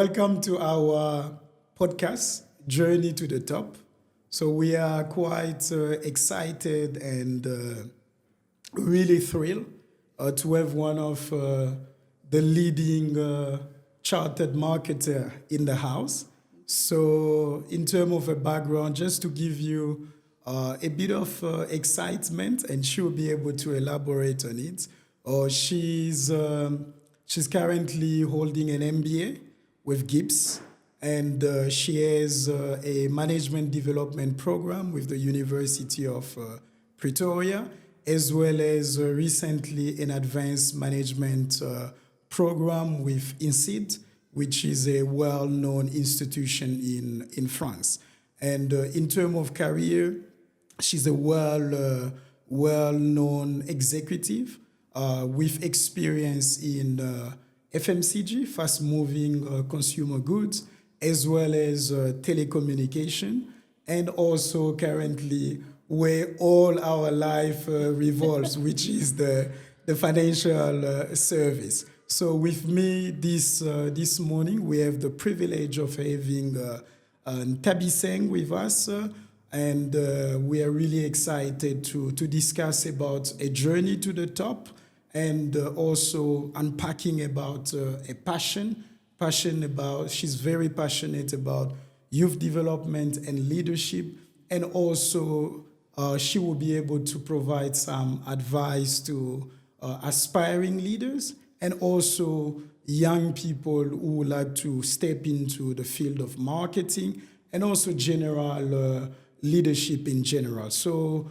welcome to our podcast, Journey to the Top. So we are quite excited and really thrilled to have one of the leading chartered marketer in the house. So in terms of a background, just to give you a bit of excitement, and she'll be able to elaborate on it. She's currently holding an MBA with Gibbs, and she has a management development program with the University of Pretoria, as well as recently an advanced management program with INSEAD, which is a well-known institution in France. And in terms of career, she's a well-known executive with experience in FMCG, fast-moving consumer goods, as well as telecommunication, and also currently where all our life revolves, which is the financial service. So with me this morning, we have the privilege of having Nthabiseng with us, and we are really excited to discuss about a journey to the top, and also unpacking about a passion about, she's very passionate about youth development and leadership, and also she will be able to provide some advice to aspiring leaders and also young people who would like to step into the field of marketing and also general leadership in general. So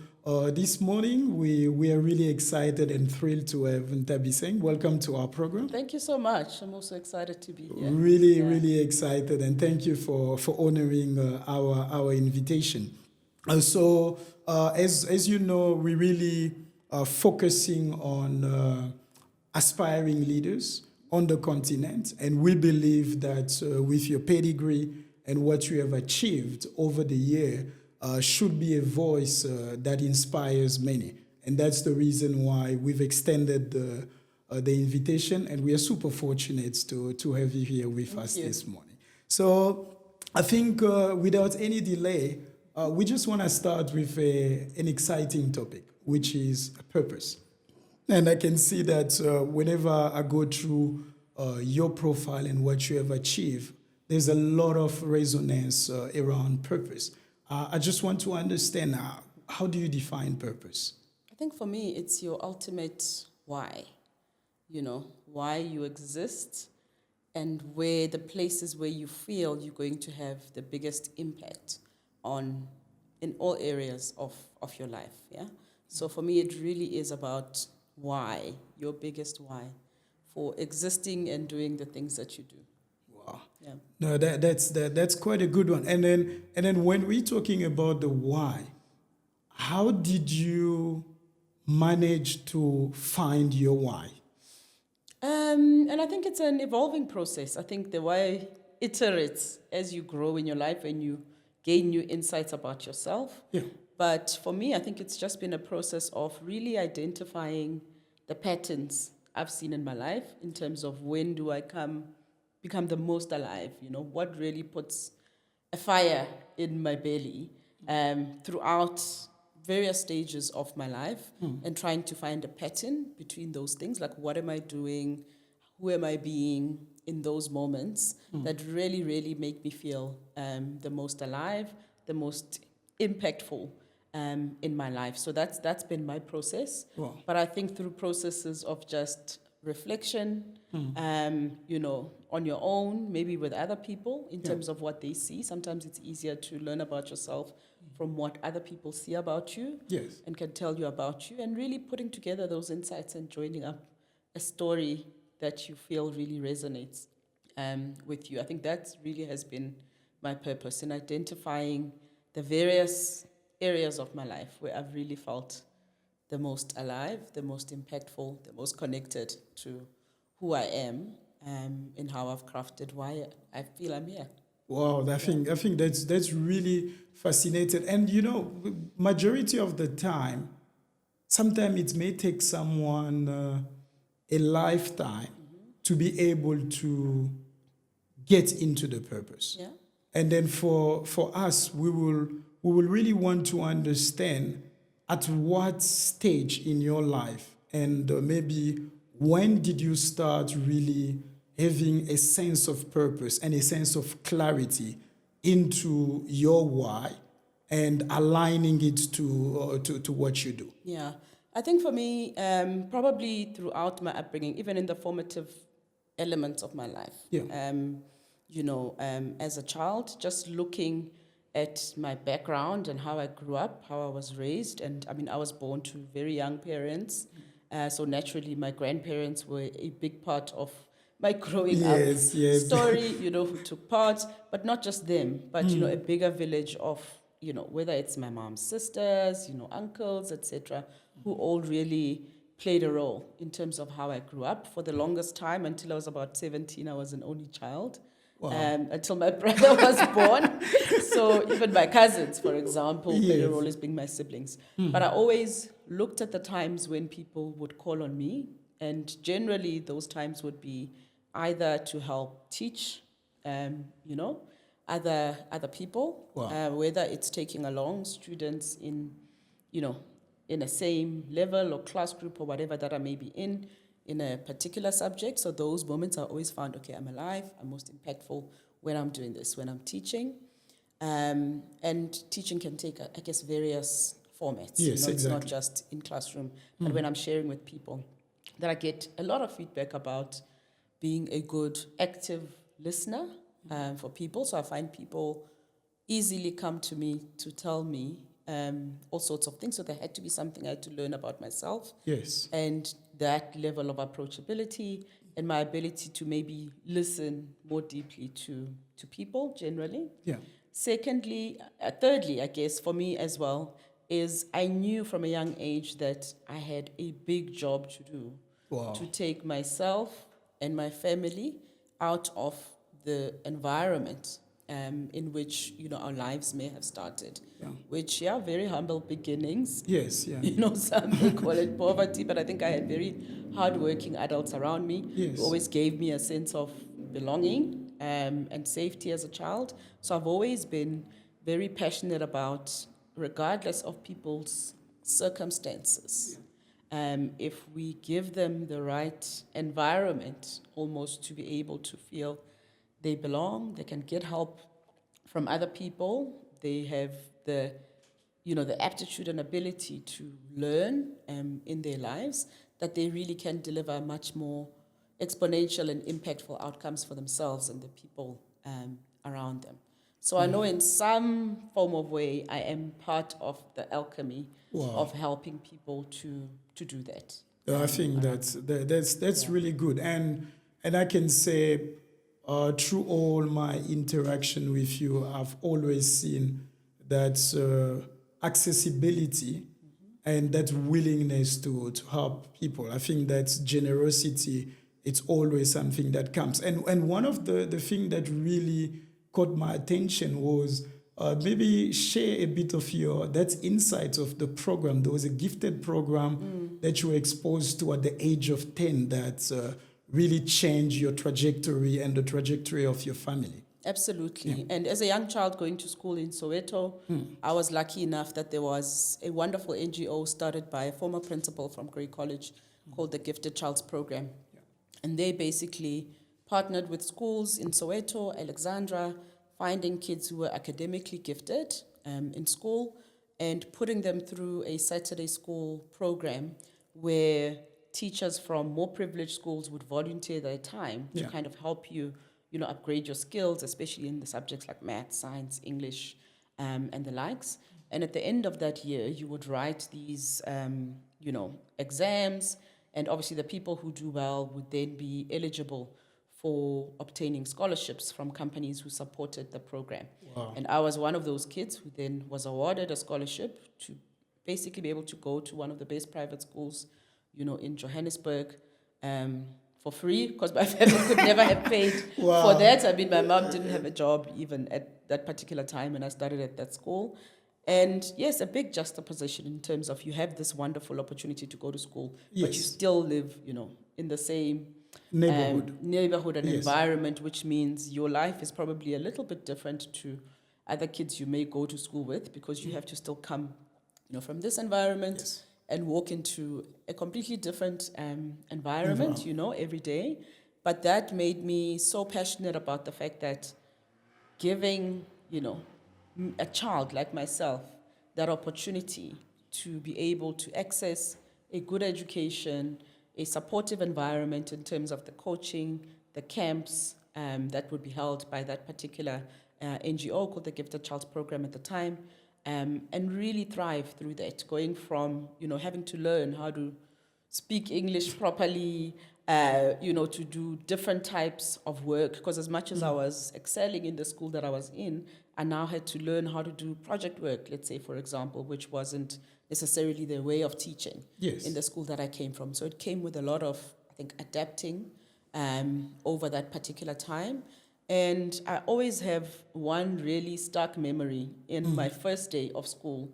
this morning, we are really excited and thrilled to have Nthabiseng. Welcome to our program. Thank you so much. I'm also excited to be here. Really excited, and thank you for honoring our invitation. So as you know, we really are focusing on aspiring leaders on the continent, and we believe that with your pedigree and what you have achieved over the year, should be a voice that inspires many. And that's the reason why we've extended the invitation, and we are super fortunate to have you here with us this morning. So I think without any delay, we just want to start with an exciting topic, which is purpose. And I can see that whenever I go through your profile and what you have achieved, there's a lot of resonance around purpose. I just want to understand, how do you define purpose? I think for me, it's your ultimate why. You know, why you exist and where the places where you feel you're going to have the biggest impact in all areas of your life, yeah? So for me, it really is about why, your biggest why for existing and doing the things that you do. Wow. Yeah. No, that's quite a good one. And then when we're talking about the why, how did you manage to find your why? And I think it's an evolving process. I think the why iterates as you grow in your life and you gain new insights about yourself. Yeah. But for me, I think it's just been a process of really identifying the patterns I've seen in my life in terms of when do I become the most alive, you know, what really puts a fire in my belly throughout various stages of my life, and trying to find a pattern between those things, like what am I doing, who am I being in those moments that really, really make me feel the most alive, the most impactful in my life. So that's been my process. Wow. But I think through processes of just reflection, you know, on your own, maybe with other people in terms of what they see. Sometimes it's easier to learn about yourself from what other people see about you, Yes, and can tell you about you, and really putting together those insights and joining up a story that you feel really resonates with you. I think that really has been my purpose in identifying the various areas of my life where I've really felt the most alive, the most impactful, the most connected to who I am, and how I've crafted why I feel I'm here. Wow, I think that's really fascinating. And you know, majority of the time, sometimes it may take someone a lifetime to be able to get into the purpose. Yeah. And then for us, we will really want to understand at what stage in your life and maybe when did you start really having a sense of purpose and a sense of clarity into your why and aligning it to what you do. Yeah. I think for me, probably throughout my upbringing, even in the formative elements of my life, Yeah. As a child, just looking at my background and how I grew up, how I was raised, and I mean, I was born to very young parents, so naturally, my grandparents were a big part of my growing up story. Who took part, but not just them, but a bigger village of whether it's my mom's sisters, uncles, etc., who all really played a role in terms of how I grew up. For the longest time, until I was about 17, I was an only child. Wow. Until my brother was born. So even my cousins, for example, played a role as being my siblings. But I always looked at the times when people would call on me, and generally those times would be either to help teach, other people, Wow. whether it's taking along students in a same level or class group or whatever that I may be in a particular subject. So those moments I always found, okay, I'm alive, I'm most impactful when I'm doing this, when I'm teaching. And teaching can take, I guess, various formats. Yes, It's not exactly. just in classroom, but when I'm sharing with people, that I get a lot of feedback about being a good, active listener for people. So I find people easily come to me to tell me all sorts of things. So there had to be something I had to learn about myself. Yes. And that level of approachability and my ability to maybe listen more deeply to people generally. Yeah. Thirdly, I guess, for me as well, is I knew from a young age that I had a big job to do. Wow. To take myself and my family out of the environment in which our lives may have started. Yeah. Which, very humble beginnings. Yes. Yeah. Some may call it poverty, but I think I had very hardworking adults around me Yes. who always gave me a sense of belonging and safety as a child. So I've always been very passionate about, regardless of people's circumstances, if we give them the right environment almost to be able to feel they belong, they can get help from other people, they have the aptitude and ability to learn in their lives, that they really can deliver much more exponential and impactful outcomes for themselves and the people around them. So I know in some form of way I am part of the alchemy of helping people to do that. I think that's really good, and I can say through all my interaction with you, I've always seen that accessibility and that willingness to help people. I think that generosity, it's always something that comes. And one of the things that really caught my attention was maybe share a bit of that's insights of the program. There was a gifted program that you were exposed to at the age of 10 that really changed your trajectory and the trajectory of your family. Absolutely. Yeah. And as a young child going to school in Soweto, I was lucky enough that there was a wonderful NGO started by a former principal from Grey College called the Gifted Child's Program. Yeah. And they basically partnered with schools in Soweto, Alexandra, finding kids who were academically gifted in school and putting them through a Saturday school program where teachers from more privileged schools would volunteer their time to kind of help you, upgrade your skills, especially in the subjects like math, science, English, and the likes. And at the end of that year, you would write these, exams, and obviously the people who do well would then be eligible for obtaining scholarships from companies who supported the program. Wow. And I was one of those kids who then was awarded a scholarship to basically be able to go to one of the best private schools, in Johannesburg, for free, because my family could never have paid for that. I mean, my mom didn't have a job even at that particular time when I started at that school. And yes, a big juxtaposition in terms of you have this wonderful opportunity to go to school, but you still live, in the same neighborhood. and Yes. environment, which means your life is probably a little bit different to other kids you may go to school with, because you have to still come, from this environment Yes. and walk into a completely different environment, every day. But that made me so passionate about the fact that giving, a child like myself that opportunity to be able to access a good education, a supportive environment in terms of the coaching, the camps that would be held by that particular NGO called the Gifted Child Program at the time, and really thrive through that, going from, having to learn how to speak English properly, to do different types of work, because as much as I was excelling in the school that I was in, I now had to learn how to do project work, let's say, for example, which wasn't necessarily the way of teaching in the school that I came from. So it came with a lot of, I think, adapting over that particular time. And I always have one really stark memory in my first day of school,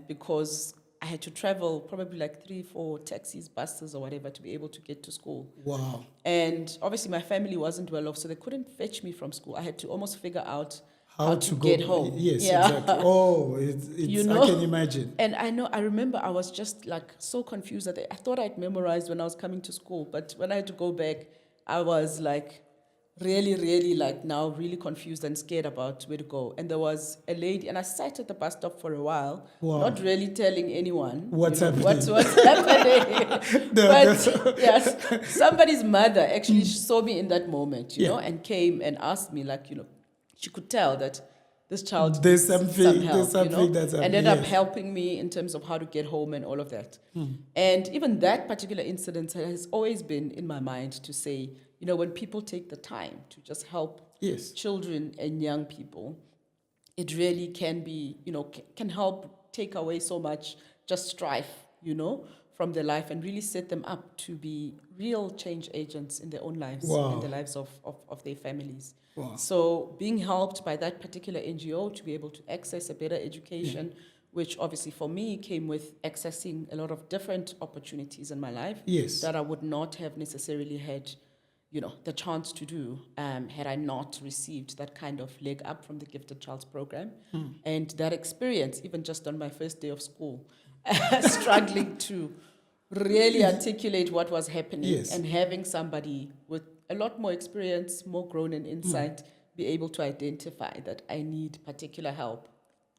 because I had to travel probably like 3-4 taxis, buses or whatever to be able to get to school. Wow. And obviously my family wasn't well off, so they couldn't fetch me from school. I had to almost figure out how to get home. Yes, exactly. Oh, I can imagine. And I remember I was just like so confused that I thought I'd memorized when I was coming to school, but when I had to go back, I was like really like now really confused and scared about where to go. And there was a lady, and I sat at the bus stop for a while, not really telling anyone what's happening. What's happening. But yes, somebody's mother actually saw me in that moment, you know, and came and asked me, like, she could tell that this child there's needs something, some help, there's something that's happening. ended up helping me in terms of how to get home and all of that. And even that particular incident has always been in my mind to say, when people take the time to just help children and young people, it really can be, can help take away so much just strife, from their life, and really set them up to be real change agents in their own lives and the lives of their families. Wow. So being helped by that particular NGO to be able to access a better education, which obviously for me came with accessing a lot of different opportunities in my life that I would not have necessarily had, the chance to do had I not received that kind of leg up from the Gifted Child's Program. And that experience, even just on my first day of school, struggling to really articulate what was happening and having somebody with a lot more experience, more grown in insight, be able to identify that I need particular help,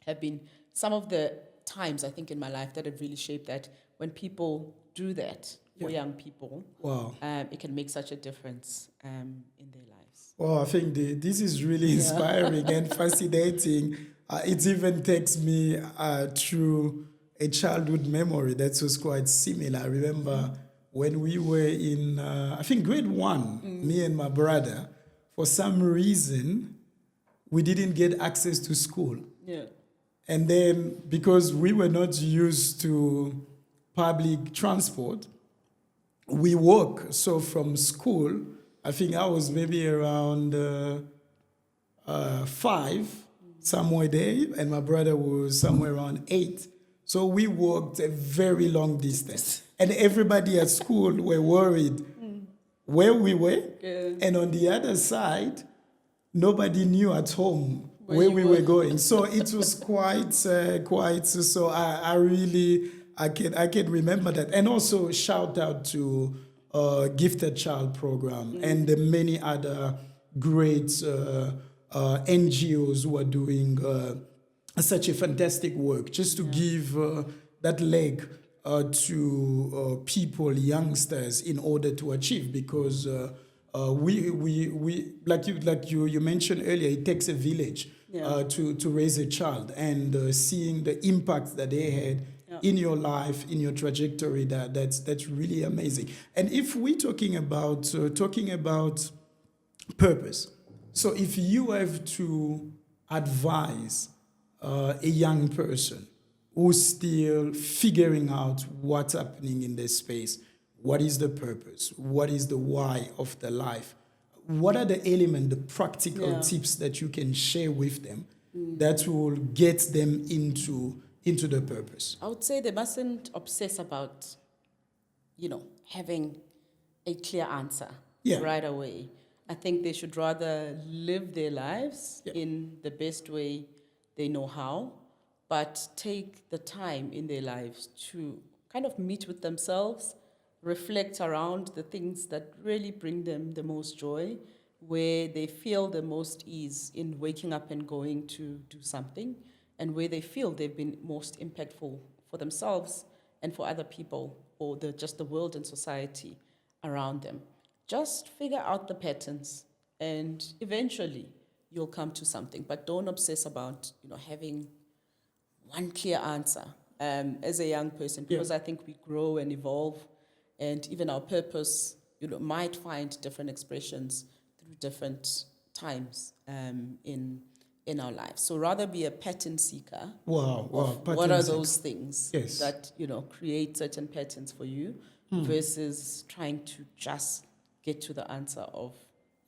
have been some of the times, I think, in my life that have really shaped that. When people do that for young people, it can make such a difference in their lives. Well, I think this is really inspiring and fascinating. It even takes me through a childhood memory that was quite similar. I remember when we were in, I think, grade 1, me and my brother, for some reason, we didn't get access to school. Yeah. And then, because we were not used to public transport, we walk. So from school, I think I was maybe around 5, somewhere there, and my brother was somewhere around 8. So we walked a very long distance. And everybody at school were worried where we were. Yeah. And on the other side, nobody knew at home where we were going. So it was quite, so I can remember that. And also shout out to Gifted Child Program and the many other great NGOs who are doing such a fantastic work, just to give that leg to people, youngsters, in order to achieve. Because we like you mentioned earlier, it takes a village to raise a child, and seeing the impact that they had in your life, in your trajectory, that's really amazing. And if we're talking about purpose, so if you have to advise a young person who's still figuring out what's happening in this space, what is the purpose, what is the why of the life, what are the elements, the practical tips that you can share with them that will get them into the purpose? I would say they mustn't obsess about, having a clear answer Yeah. right away. I think they should rather live their lives Yeah. in the best way they know how, but take the time in their lives to kind of meet with themselves, reflect around the things that really bring them the most joy, where they feel the most ease in waking up and going to do something, and where they feel they've been most impactful for themselves and for other people, or just the world and society around them. Just figure out the patterns, and eventually you'll come to something. But don't obsess about having one clear answer as a young person, because I think we grow and evolve, and even our purpose might find different expressions through different times in our lives. So rather be a pattern seeker. Wow. What are those things Yes. that create certain patterns for you, versus trying to just get to the answer of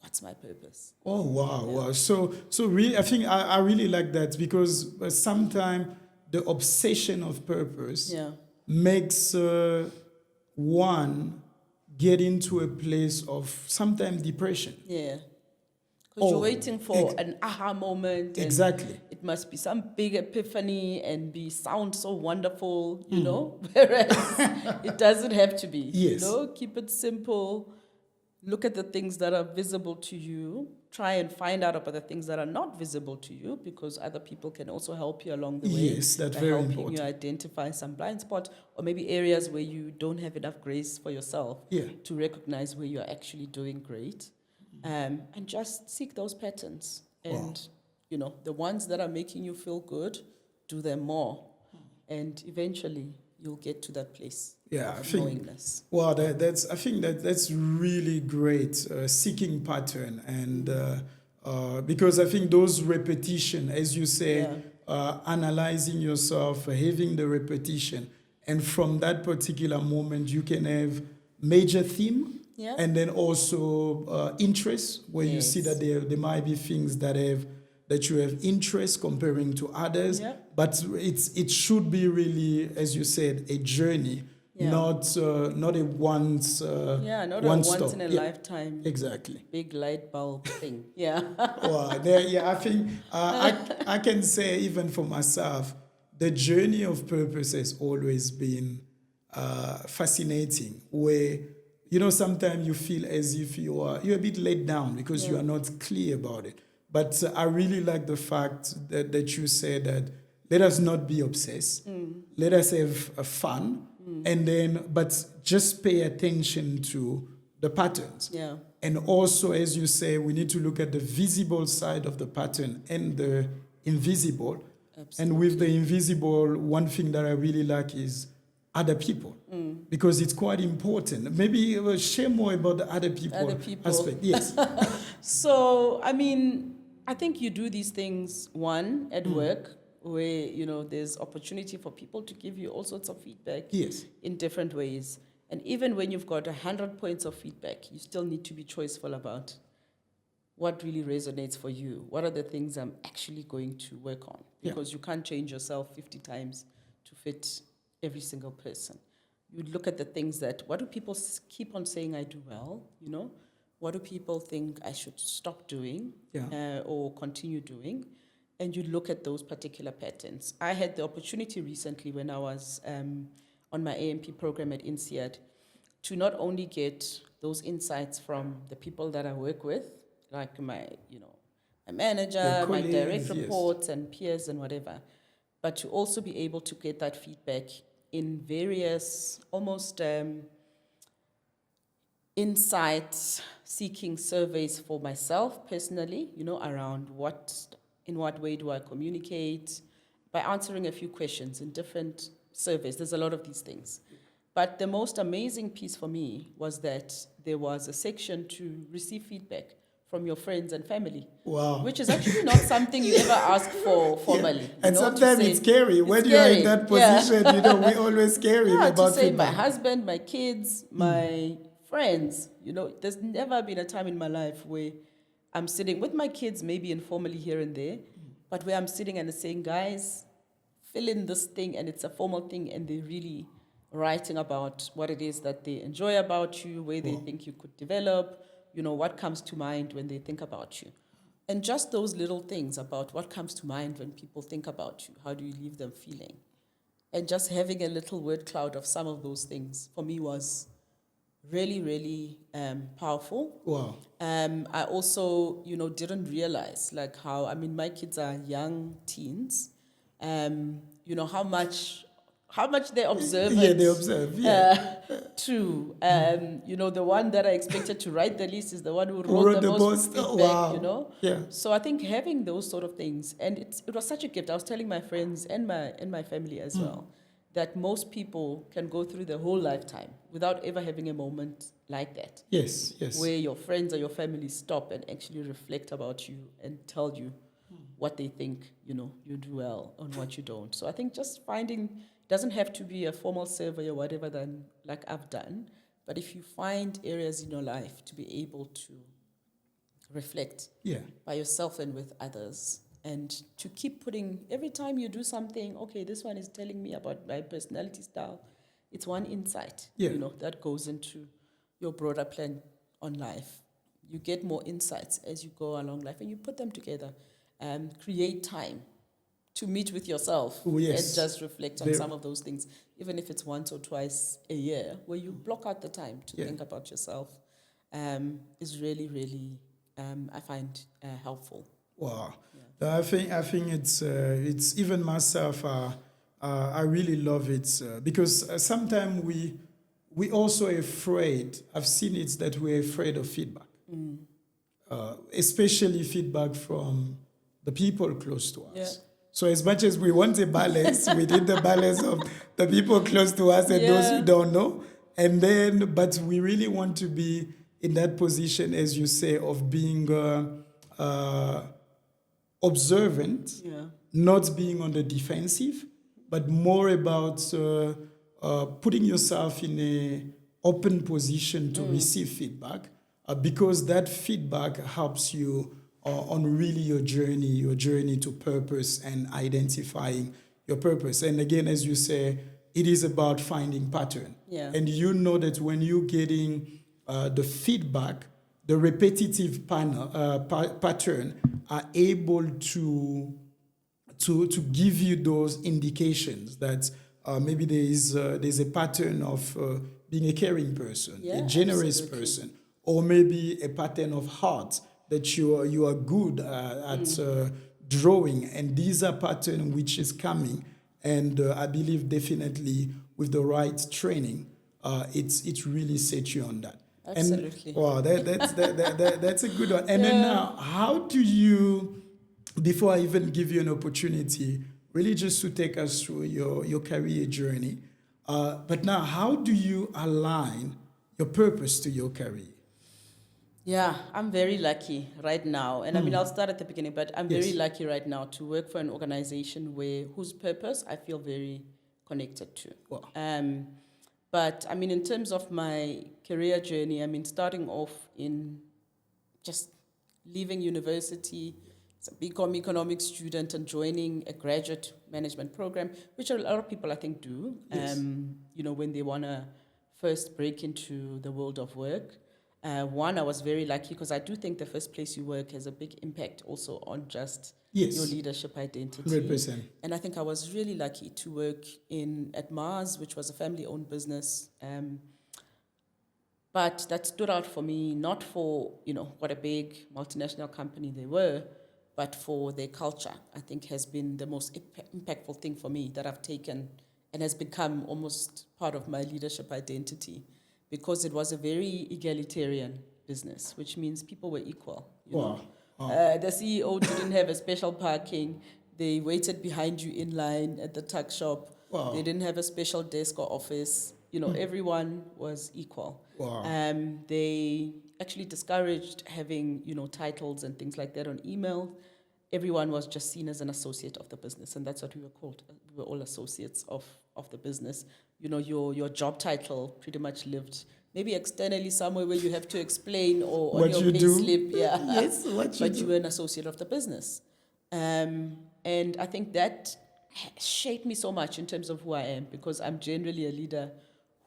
what's my purpose. Oh, wow. So really, I think I really like that, because sometimes the obsession of purpose makes one get into a place of sometimes depression. Yeah. Because you're waiting for an aha moment. And exactly. it must be some big epiphany and sound so wonderful, whereas it doesn't have to be. Yes. Keep it simple. Look at the things that are visible to you. Try and find out about the things that are not visible to you, because other people can also help you along the way. Yes, that's very helping important. you identify some blind spots, or maybe areas where you don't have enough grace for yourself to recognize where you're actually doing great. And just seek those patterns. And, the ones that are making you feel good, do them more. And eventually you'll get to that place of knowingness. Wow, I think that's really great, seeking pattern, and because I think those repetition, as you say, analyzing yourself, having the repetition, and from that particular moment you can have major theme, and then also interest, where you see that there might be things that you have interest comparing to others, but it should be really, as you said, a journey, not a once not a once in a lifetime exactly big light bulb thing. I think I can say, even for myself, the journey of purpose has always been fascinating, where sometimes you feel as if you're a bit let down because you are not clear about it. But I really like the fact that you said that let us not be obsessed. Let us have fun. And then, but just pay attention to the patterns. And also, as you say, we need to look at the visible side of the pattern and the invisible. Absolutely. And with the invisible, one thing that I really like is other people, because it's quite important. Maybe share more about the other people aspect. Yes. So, I think you do these things, one, at work, where, there's opportunity for people to give you all sorts of feedback in different ways. And even when you've got 100 points of feedback, you still need to be choiceful about what really resonates for you. What are the things I'm actually going to work on? Because you can't change yourself 50 times to fit every single person. You look at the things what do people keep on saying I do well, What do people think I should stop doing or continue doing? And you look at those particular patterns. I had the opportunity recently when I was on my AMP program at INSEAD to not only get those insights from the people that I work with, like my manager, my direct reports and peers and whatever, but to also be able to get that feedback in various almost insight-seeking surveys for myself personally, around in what way do I communicate, by answering a few questions in different surveys. There's a lot of these things. But the most amazing piece for me was that there was a section to receive feedback from your friends and family. Wow. Which is actually not something you ever ask for formally. And sometimes it's scary. When you are in that position, we're always scary about to say feedback. My husband, my kids, my friends, there's never been a time in my life where I'm sitting with my kids, maybe informally here and there, but where I'm sitting and saying, guys, fill in this thing, and it's a formal thing, and they really writing about what it is that they enjoy about you, where they think you could develop, what comes to mind when they think about you. And just those little things about what comes to mind when people think about you, how do you leave them feeling? And just having a little word cloud of some of those things for me was really, really powerful. Wow. I also, didn't realize how, my kids are young teens, how much they observe. Yeah, they observe. Yeah. True. The one that I expected to write the least is the one who wrote the most feedback, Wow. Yeah. So I think having those sort of things, and it was such a gift. I was telling my friends and my family as well, that most people can go through their whole lifetime without ever having a moment like that. Yes. Where your friends or your family stop and actually reflect about you and tell you what they think, you do well and what you don't. So I think just finding, doesn't have to be a formal survey or whatever than like I've done, but if you find areas in your life to be able to reflect by yourself and with others, and to keep putting, every time you do something, okay, this one is telling me about my personality style, it's one insight, that goes into your broader plan on life. You get more insights as you go along life, and you put them together and create time to meet with yourself and just reflect on some of those things, even if it's once or twice a year, where you block out the time to think about yourself, is really, really, I find helpful. Wow. Yeah. I think it's even myself. I really love it because sometimes we also afraid. I've seen it that we're afraid of feedback, especially feedback from the people close to us. Yeah. So as much as we want a balance, we need the balance of the people close to us and those who don't know. And then, but we really want to be in that position, as you say, of being observant, not being on the defensive, but more about putting yourself in an open position to receive feedback, because that feedback helps you on really your journey to purpose and identifying your purpose. And again, as you say, it is about finding pattern. Yeah. And you know that when you're getting the feedback, the repetitive pattern are able to give you those indications that maybe there's a pattern of being a caring person, a generous person, or maybe a pattern of heart that you are good at drawing. And these are patterns which is coming. And I believe definitely with the right training, it really sets you on that. Absolutely. And, wow, that's a good one. And then now, how do you, before I even give you an opportunity, really just to take us through your career journey, but now how do you align your purpose to your career? Yeah, I'm very lucky right now. And I'll start at the beginning, but I'm very lucky right now to work for an organization whose purpose I feel very connected to. Wow. But in terms of my career journey, starting off in just leaving university as a BCom economics student and joining a graduate management program, which a lot of people I think do, when they want to first break into the world of work. I was very lucky because I do think the first place you work has a big impact also on just your leadership identity. 100%. And I think I was really lucky to work at Mars, which was a family-owned business. But that stood out for me, not for, what a big multinational company they were, but for their culture, I think has been the most impactful thing for me that I've taken and has become almost part of my leadership identity. Because it was a very egalitarian business, which means people were equal. Wow. The CEO didn't have a special parking. They waited behind you in line at the tuck shop. Wow. They didn't have a special desk or office. Everyone was equal. Wow. They actually discouraged having, titles and things like that on email. Everyone was just seen as an associate of the business, and that's what we were called. We were all associates of the business. Your job title pretty much lived maybe externally somewhere where you have to explain or on your pay slip. Yes, but you were an associate of the business. And I think that shaped me so much in terms of who I am, because I'm generally a leader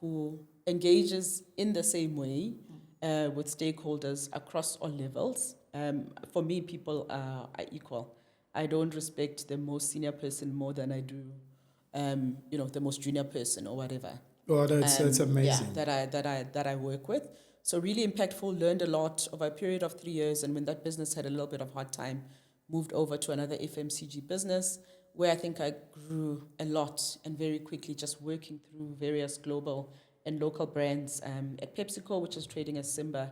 who engages in the same way with stakeholders across all levels. For me, people are equal. I don't respect the most senior person more than I do, the most junior person or whatever. Oh, that's amazing. Yeah, that I work with. So really impactful. Learned a lot over a period of 3 years, and when that business had a little bit of hard time, moved over to another FMCG business, where I think I grew a lot and very quickly, just working through various global and local brands at PepsiCo, which is trading as Simba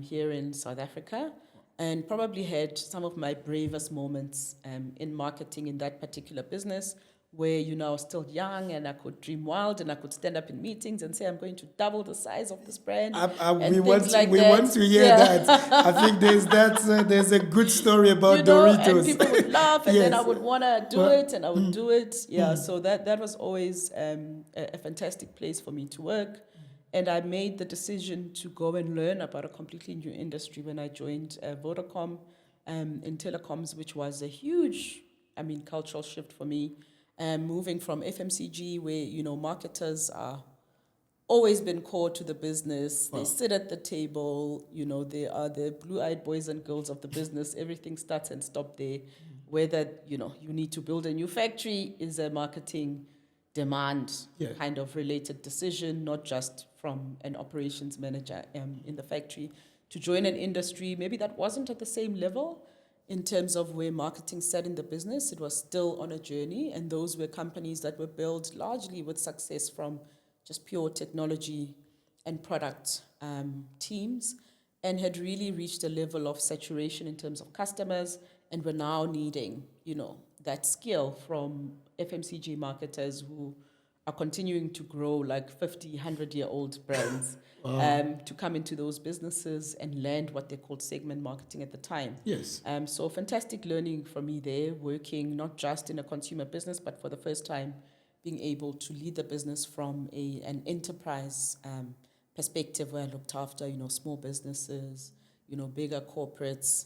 here in South Africa, and probably had some of my bravest moments in marketing in that particular business, where I was still young and I could dream wild and I could stand up in meetings and say, I'm going to double the size of this brand. We want to hear that. I think there's a good story about Doritos. And people would laugh, and yes. then I would want to do it, and I would do it. Yeah, so that was always a fantastic place for me to work. And I made the decision to go and learn about a completely new industry when I joined Vodacom in Telecoms, which was a huge, cultural shift for me. Moving from FMCG, where marketers are always been core to the business. Wow. They sit at the table. They are the blue-eyed boys and girls of the business. Everything starts and stops there. Whether you need to build a new factory is a marketing demand kind of related decision, not just from an operations manager in the factory. To join an industry, maybe that wasn't at the same level. In terms of where marketing sat in the business, it was still on a journey, and those were companies that were built largely with success from just pure technology and product teams, and had really reached a level of saturation in terms of customers, and were now needing, that skill from FMCG marketers who are continuing to grow like 50, 100-year-old brands. To come into those businesses and land what they called segment marketing at the time. Yes. So fantastic learning for me there, working not just in a consumer business, but for the first time being able to lead the business from an enterprise perspective, where I looked after, small businesses, bigger corporates,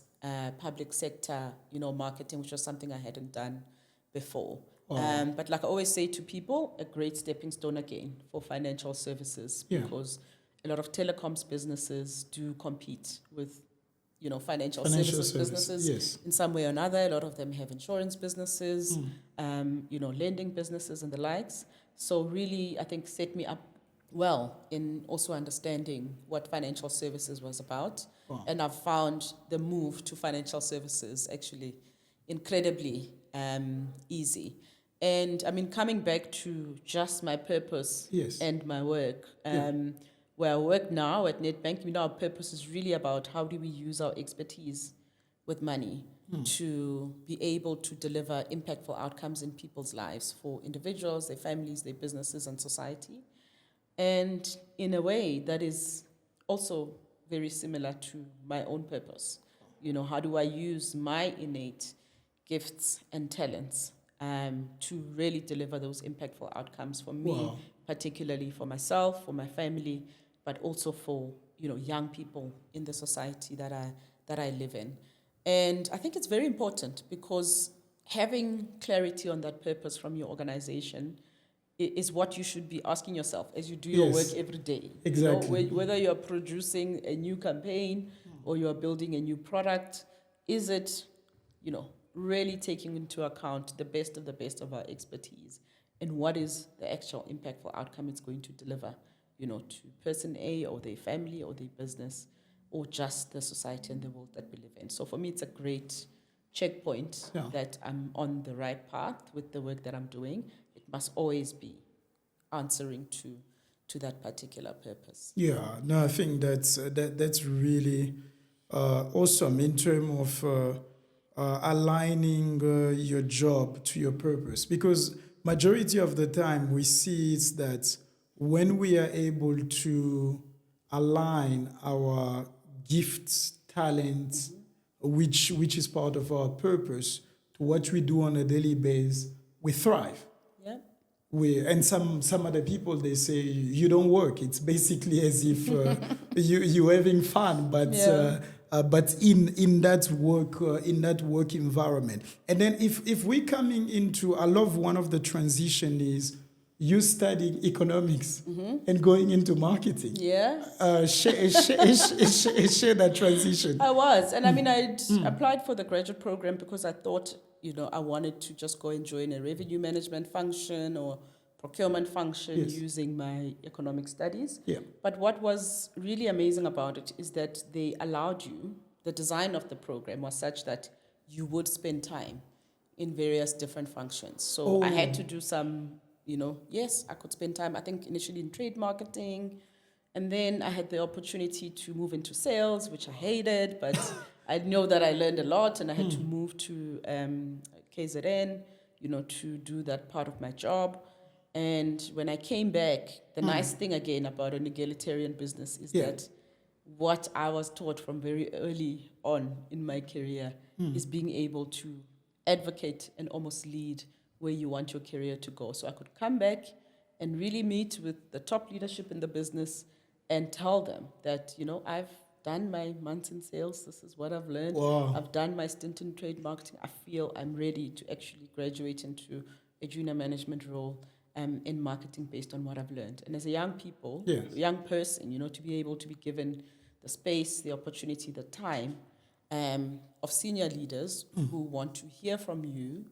public sector, marketing, which was something I hadn't done before. Wow. But like I always say to people, a great stepping stone again for financial services, because a lot of telecoms businesses do compete with, financial services businesses in some way or another. A lot of them have insurance businesses, lending businesses and the likes. So really, I think set me up well in also understanding what financial services was about. Wow. And I've found the move to financial services actually incredibly easy. And coming back to just my purpose and my work, where I work now at Nedbank, our purpose is really about how do we use our expertise with money to be able to deliver impactful outcomes in people's lives, for individuals, their families, their businesses, and society. And in a way that is also very similar to my own purpose. How do I use my innate gifts and talents to really deliver those impactful outcomes for me, particularly for myself, for my family, but also for young people in the society that I live in. And I think it's very important, because having clarity on that purpose from your organization is what you should be asking yourself as you do your work every day. Exactly. Whether you're producing a new campaign or you're building a new product, is it, really taking into account the best of our expertise, and what is the actual impactful outcome it's going to deliver, to person A or their family or their business, or just the society and the world that we live in. So for me, it's a great checkpoint that I'm on the right path with the work that I'm doing. It must always be answering to that particular purpose. Yeah, no, I think that's really awesome in terms of aligning your job to your purpose, because majority of the time we see is that when we are able to align our gifts, talents, which is part of our purpose, to what we do on a daily basis, we thrive. And some other people, they say you don't work. It's basically as if you're having fun, but but in that work environment. And then if we're coming into, I love one of the transition is you studying economics and going into marketing. Yeah. Share that transition. I was. And I mean, I'd applied for the graduate program because I thought, I wanted to just go and join a revenue management function or procurement function using my economic studies. Yeah. But what was really amazing about it is that they allowed you, the design of the program was such that you would spend time in various different functions. So I had to do some, yes, I could spend time, I think initially in trade marketing, and then I had the opportunity to move into sales, which I hated, but I know that I learned a lot, and I had to move to KZN, to do that part of my job. And when I came back, the nice thing again about an egalitarian business is that what I was taught from very early on in my career is being able to advocate and almost lead where you want your career to go. So I could come back and really meet with the top leadership in the business and tell them that, I've done my months in sales. This is what I've learned. Wow. I've done my stint in trade marketing. I feel I'm ready to actually graduate into a junior management role in marketing based on what I've learned. And as a young person, to be able to be given the space, the opportunity, the time of senior leaders who want to hear from you,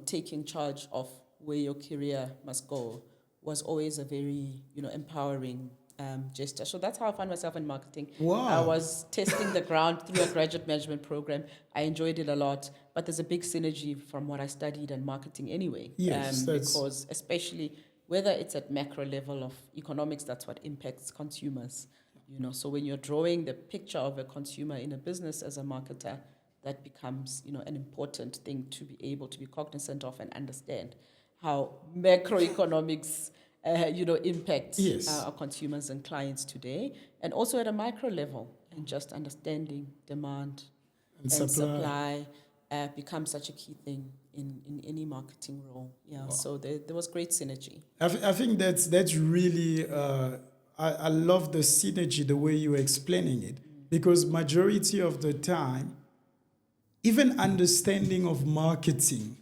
taking charge of where your career must go was always a very, empowering gesture. So that's how I found myself in marketing. Wow. I was testing the ground through a graduate management program. I enjoyed it a lot, but there's a big synergy from what I studied in marketing anyway. Yes, because especially whether it's at macro level of economics, that's what impacts consumers. So when you're drawing the picture of a consumer in a business as a marketer, that becomes, an important thing to be able to be cognizant of and understand how macroeconomics impacts our consumers and clients today, and also at a micro level, and just understanding demand and supply becomes such a key thing in any marketing role. Yeah, wow. So there was great synergy. I think that's really, I love the synergy, the way you're explaining it, because majority of the time, even understanding of marketing,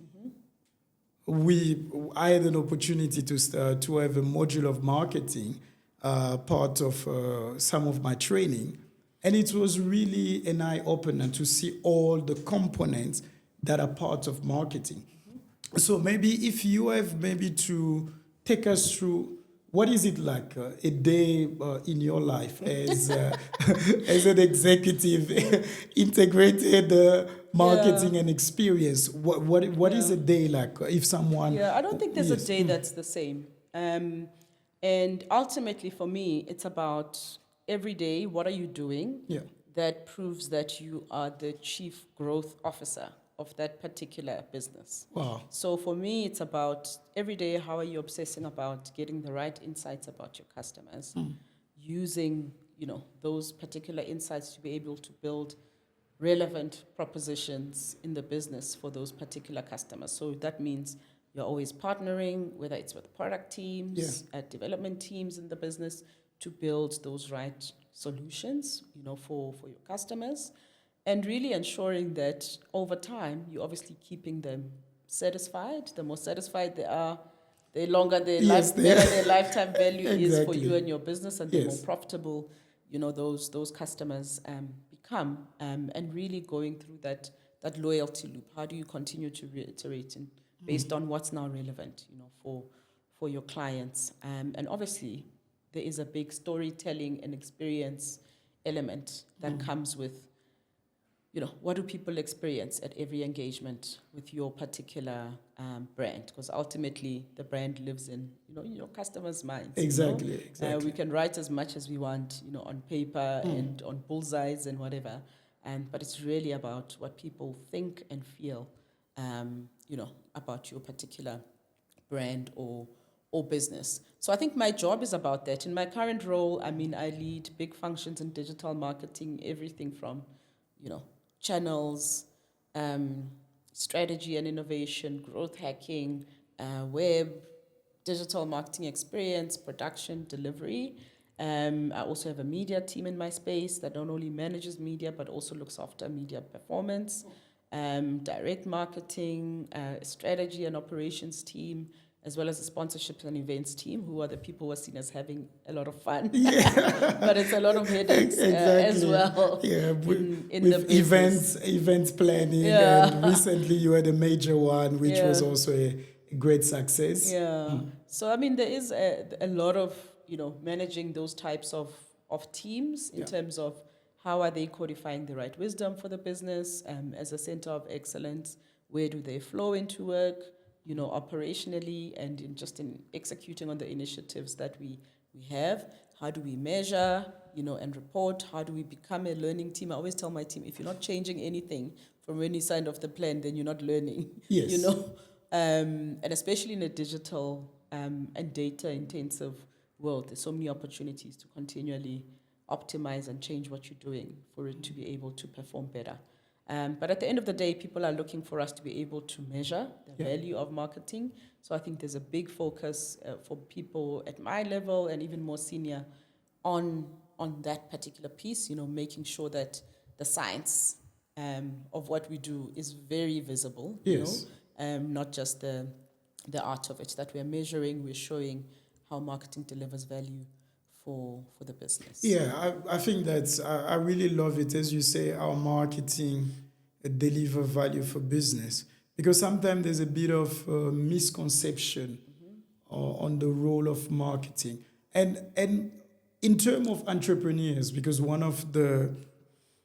I had an opportunity to have a module of marketing, part of some of my training, and it was really an eye-opener to see all the components that are part of marketing. So maybe if you have to take us through, what is it like a day in your life as as an executive, integrated marketing and experience? What is a day like if someone? Yeah, I don't think there's a day that's the same. And ultimately, for me, it's about every day. What are you doing? Yeah. That proves that you are the chief growth officer of that particular business. Wow. So for me, it's about every day, how are you obsessing about getting the right insights about your customers, using, those particular insights to be able to build relevant propositions in the business for those particular customers. So that means you're always partnering, whether it's with product teams, development teams in the business, to build those right solutions, for your customers. And really ensuring that over time, you're obviously keeping them satisfied. The more satisfied they are, the longer their lifetime value is for you and your business, and the more profitable, those customers become. And really going through that loyalty loop. How do you continue to reiterate and based on what's now relevant, for your clients? And obviously, there is a big storytelling and experience element that comes with, what do people experience at every engagement with your particular brand? Because ultimately, the brand lives in, your customers' minds. Exactly. We can write as much as we want, on paper and on bullseyes and whatever, but it's really about what people think and feel, about your particular brand or business. So I think my job is about that. In my current role, I lead big functions in digital marketing, everything from, channels, strategy and innovation, growth hacking, web, digital marketing experience, production, delivery. I also have a media team in my space that not only manages media but also looks after media performance, direct marketing, strategy and operations team, as well as the sponsorships and events team, who are the people who are seen as having a lot of fun. Yeah. But it's a lot of headaches as well. Yeah, in with the business. events planning, Yeah. and recently you had a major one, which Yeah. was also a great success. Yeah. So I mean, there is a lot of managing those types of teams in Yeah. terms of how are they codifying the right wisdom for the business as a center of excellence. Where do they flow into work? Operationally and in executing on the initiatives that we have. How do we measure? And report. How do we become a learning team? I always tell my team, if you're not changing anything from when you signed off the plan, then you're not learning. Yes. And especially in a digital and data-intensive world, there's so many opportunities to continually optimize and change what you're doing for it to be able to perform better. But at the end of the day, people are looking for us to be able to measure the value of marketing. So I think there's a big focus for people at my level and even more senior on that particular piece, making sure that the science of what we do is very visible, Yes. not just the art of it, that we're measuring, we're showing how marketing delivers value for the business. Yeah, I think I really love it, as you say, our marketing deliver value for business, because sometimes there's a bit of misconception on the role of marketing. And in terms of entrepreneurs, because one of the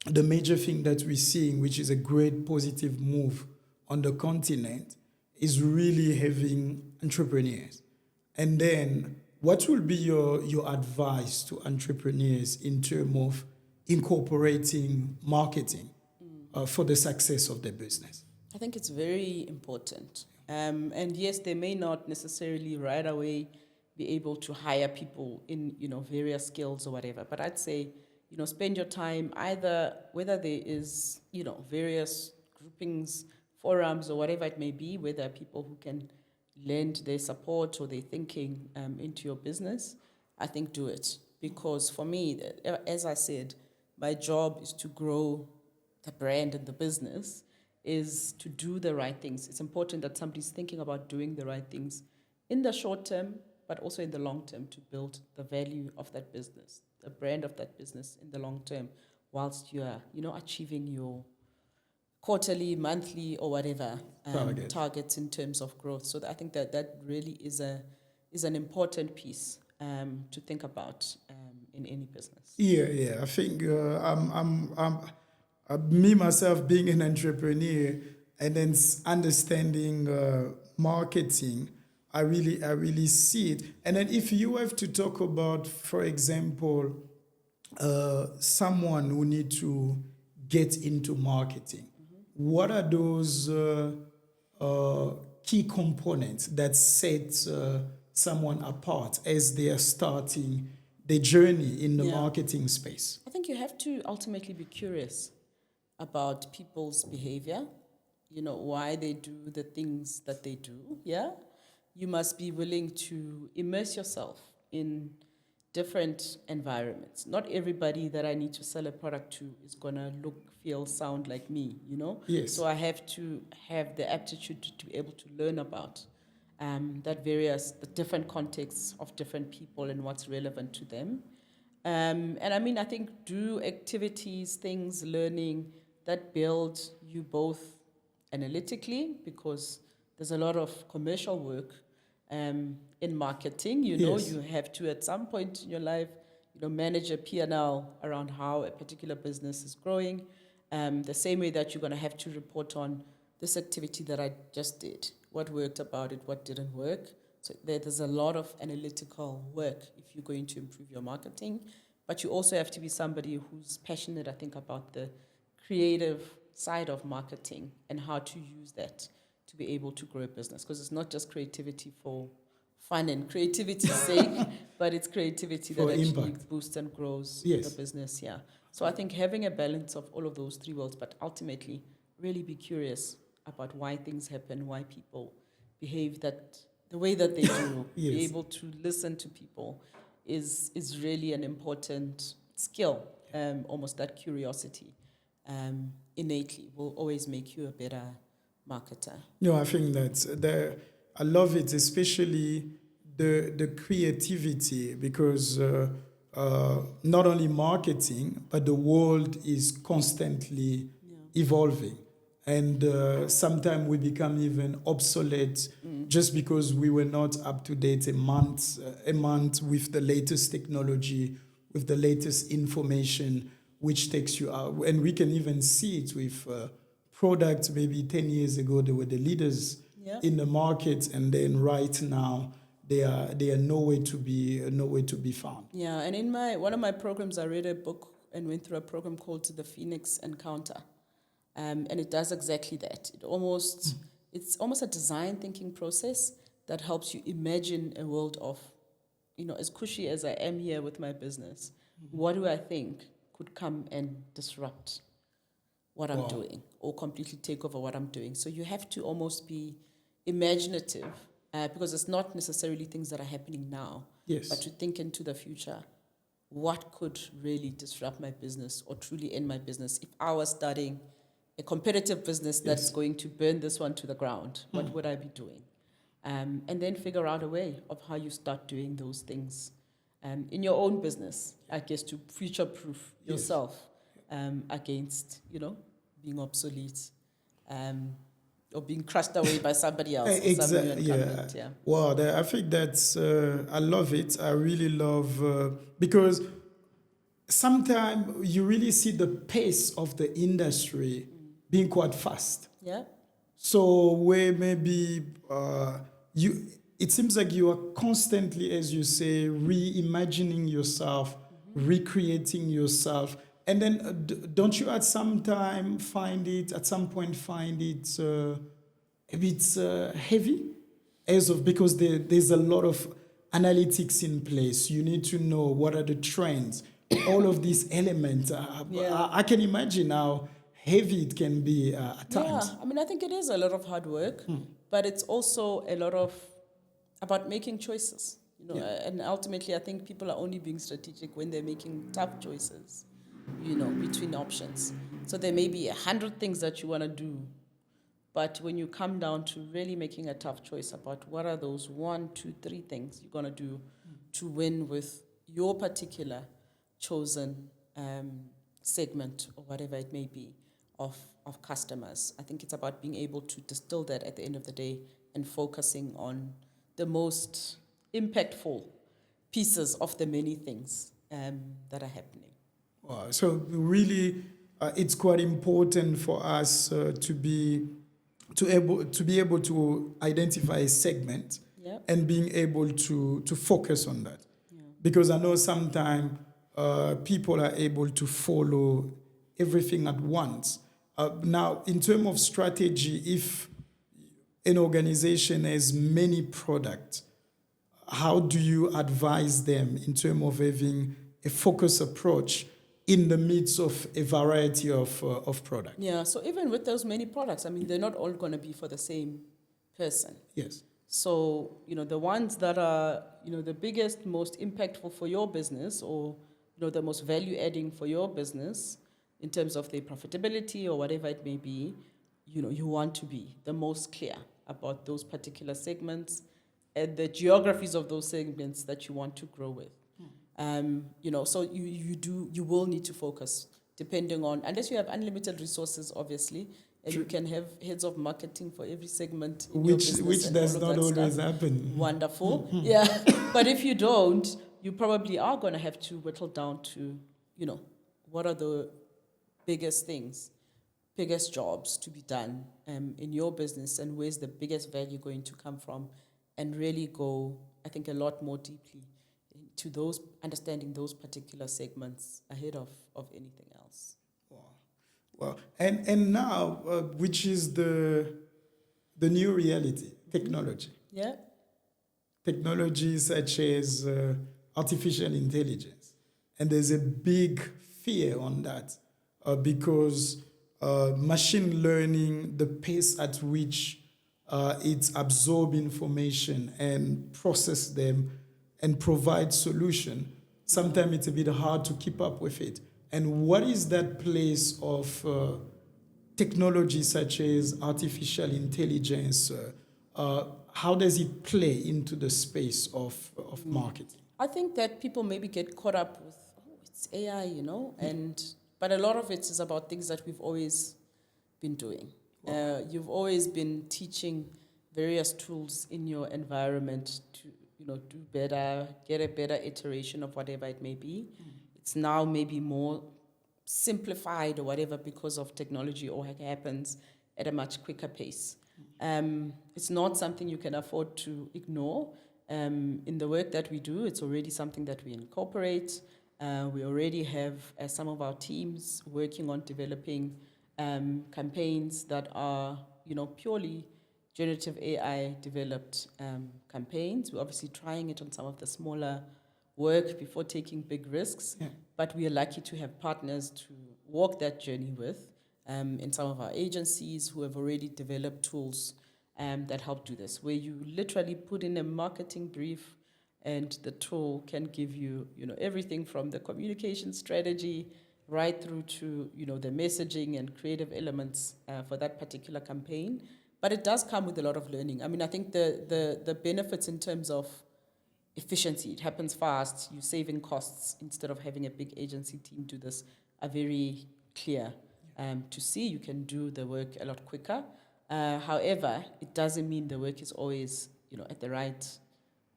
major thing that we're seeing, which is a great positive move on the continent, is really having entrepreneurs. And then what will be your advice to entrepreneurs in terms of incorporating marketing for the success of their business? I think it's very important. And yes, they may not necessarily right away be able to hire people in, various skills or whatever. But I'd say, spend your time either, whether there is, various groupings, forums or whatever it may be, where there are people who can lend their support or their thinking into your business, I think do it. Because for me, as I said, my job is to grow the brand and the business, is to do the right things. It's important that somebody's thinking about doing the right things in the short term, but also in the long term, to build the value of that business, the brand of that business in the long term, whilst you are, achieving your quarterly, monthly, or whatever targets in terms of growth. So I think that really is an important piece to think about in any business. Yeah. I think me myself being an entrepreneur and then understanding marketing, I really see it. And then if you have to talk about, for example, someone who need to get into marketing, what are those key components that set someone apart as they are starting their journey in the marketing space? I think you have to ultimately be curious about people's behavior, why they do the things that they do, You must be willing to immerse yourself in different environments. Not everybody that I need to sell a product to is going to look, feel, sound like me, Yes. So I have to have the aptitude to be able to learn about the different contexts of different people and what's relevant to them. And I mean, I think do activities, things, learning that build you both analytically, because there's a lot of commercial work in marketing. Yes. You have to, at some point in your life, manage a P&L around how a particular business is growing. The same way that you're going to have to report on this activity that I just did, what worked about it, what didn't work. So there's a lot of analytical work if you're going to improve your marketing. But you also have to be somebody who's passionate, I think, about the creative side of marketing and how to use that to be able to grow a business. Because it's not just creativity for fun and creativity's sake, but it's creativity for that actually impact. boosts and grows Yes. the business. So I think having a balance of all of those three worlds, but ultimately really be curious about why things happen, why people behave the way that they do, Yes. be able to listen to people is really an important skill. Almost that curiosity innately will always make you a better marketer. No, I think I love it, especially the creativity, because not only marketing, but the world is constantly evolving. And sometimes we become even obsolete just because we were not up to date a month with the latest technology, with the latest information, which takes you out. And we can even see it with products. Maybe 10 years ago, they were the leaders in the market, and then right now they are nowhere to be found. Yeah, and in one of my programs, I read a book and went through a program called The Phoenix Encounter. And it does exactly that. It's almost a design thinking process that helps you imagine a world of, as cushy as I am here with my business, what do I think could come and disrupt what I'm doing or completely take over what I'm doing? So you have to almost be imaginative because it's not necessarily things that are happening now, but to think into the future. What could really disrupt my business or truly end my business? If I was starting a competitive business that's going to burn this one to the ground, what would I be doing? And then figure out a way of how you start doing those things in your own business, I guess, to future-proof yourself against, being obsolete or being crushed away by somebody else. Exactly. Wow, I think that's, I love it. I really love, because sometimes you really see the pace of the industry being quite fast. Yeah. So where maybe it seems like you are constantly, as you say, reimagining yourself, recreating yourself, and then don't you at some point find it a bit heavy, because there's a lot of analytics in place. You need to know what are the trends, all of these elements. I can imagine how heavy it can be at times. Yeah, I think it is a lot of hard work, but it's also a lot of about making choices. And ultimately, I think people are only being strategic when they're making tough choices, between options. So there may be 100 things that you want to do, but when you come down to really making a tough choice about what are those 1, 2, 3 things you're going to do to win with your particular chosen segment or whatever it may be, of customers. I think it's about being able to distill that at the end of the day and focusing on the most impactful pieces of the many things that are happening. Wow. So really, it's quite important for us to be able to identify a segment and being able to focus on that. Yeah. Because I know sometimes people are able to follow everything at once. Now, in terms of strategy, if an organization has many products, how do you advise them in terms of having a focused approach in the midst of a variety of products? Yeah, so even with those many products, they're not all going to be for the same person. Yes. So, the ones that are, the biggest, most impactful for your business or, the most value-adding for your business, in terms of their profitability or whatever it may be, you want to be the most clear about those particular segments and the geographies of those segments that you want to grow with. So you will need to focus depending on, unless you have unlimited resources, obviously, and you can have heads of marketing for every segment in your business. Which does not always happen. Wonderful. Yeah. But if you don't, you probably are going to have to whittle down to, what are the biggest things, biggest jobs to be done in your business, and where's the biggest value going to come from, and really go, I think, a lot more deeply into those, understanding those particular segments ahead of anything else. Wow. Well, and now, which is the new reality, technology. Yeah. Technology such as artificial intelligence. And there's a big fear on that. Because machine learning, the pace at which it absorbs information and process them and provide solution, sometimes it's a bit hard to keep up with it. And what is that place of technology such as artificial intelligence? How does it play into the space of marketing? I think that people maybe get caught up with, it's AI, but a lot of it is about things that we've always been doing. Wow. You've always been teaching various tools in your environment to, do better, get a better iteration of whatever it may be. It's now maybe more simplified or whatever because of technology, or it happens at a much quicker pace. It's not something you can afford to ignore. In the work that we do, it's already something that we incorporate. We already have some of our teams working on developing campaigns that are, purely generative AI developed campaigns. We're obviously trying it on some of the smaller work before taking big risks, but we are lucky to have partners to walk that journey with in some of our agencies who have already developed tools that help do this, where you literally put in a marketing brief and the tool can give you, everything from the communication strategy right through to, the messaging and creative elements for that particular campaign. But it does come with a lot of learning. I mean, I think the benefits in terms of efficiency, it happens fast, you're saving costs instead of having a big agency team do this, are very clear to see. You can do the work a lot quicker. However, it doesn't mean the work is always, at the right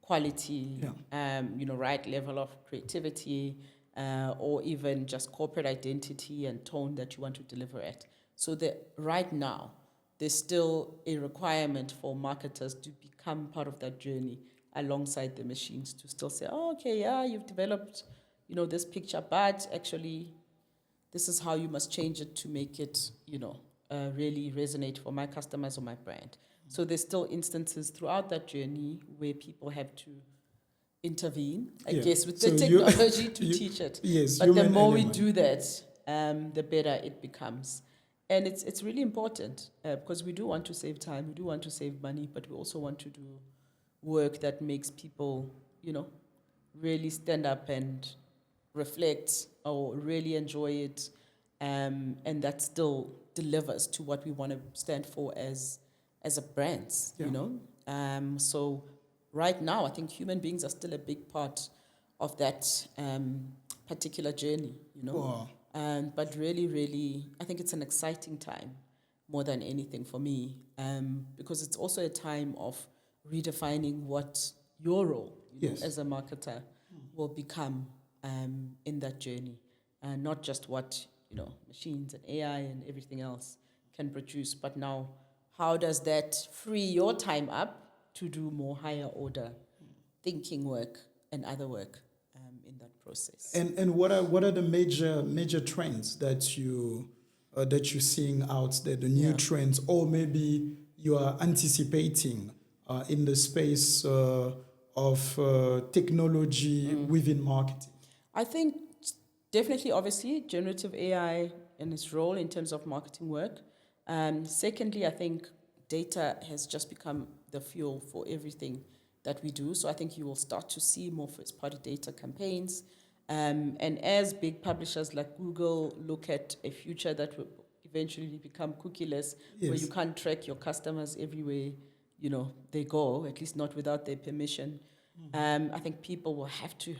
quality, right level of creativity, or even just corporate identity and tone that you want to deliver at. So that right now, there's still a requirement for marketers to become part of that journey alongside the machines, to still say, oh, okay, yeah, you've developed, this picture, but actually, this is how you must change it to make it, really resonate for my customers or my brand. So there's still instances throughout that journey where people have to intervene, I guess, with the technology to teach it. Yes, but the more element. we do that, the better it becomes. And it's really important because we do want to save time, we do want to save money, but we also want to do work that makes people, really stand up and reflect or really enjoy it, and that still delivers to what we want to stand for as a brand, So right now, I think human beings are still a big part of that particular journey, Wow. But really, really, I think it's an exciting time more than anything for me, because it's also a time of redefining what your role as a marketer will become in that journey, and not just what machines and AI and everything else can produce, but now how does that free your time up to do more higher order thinking work and other work in that process. And what are the major trends that you're seeing out there, the new trends, or maybe you are anticipating in the space of technology within marketing? I think definitely, obviously, generative AI and its role in terms of marketing work. Secondly, I think data has just become the fuel for everything that we do. So I think you will start to see more first-party data campaigns. And as big publishers like Google look at a future that will eventually become cookieless, where you can't track your customers everywhere, they go, at least not without their permission. I think people will have to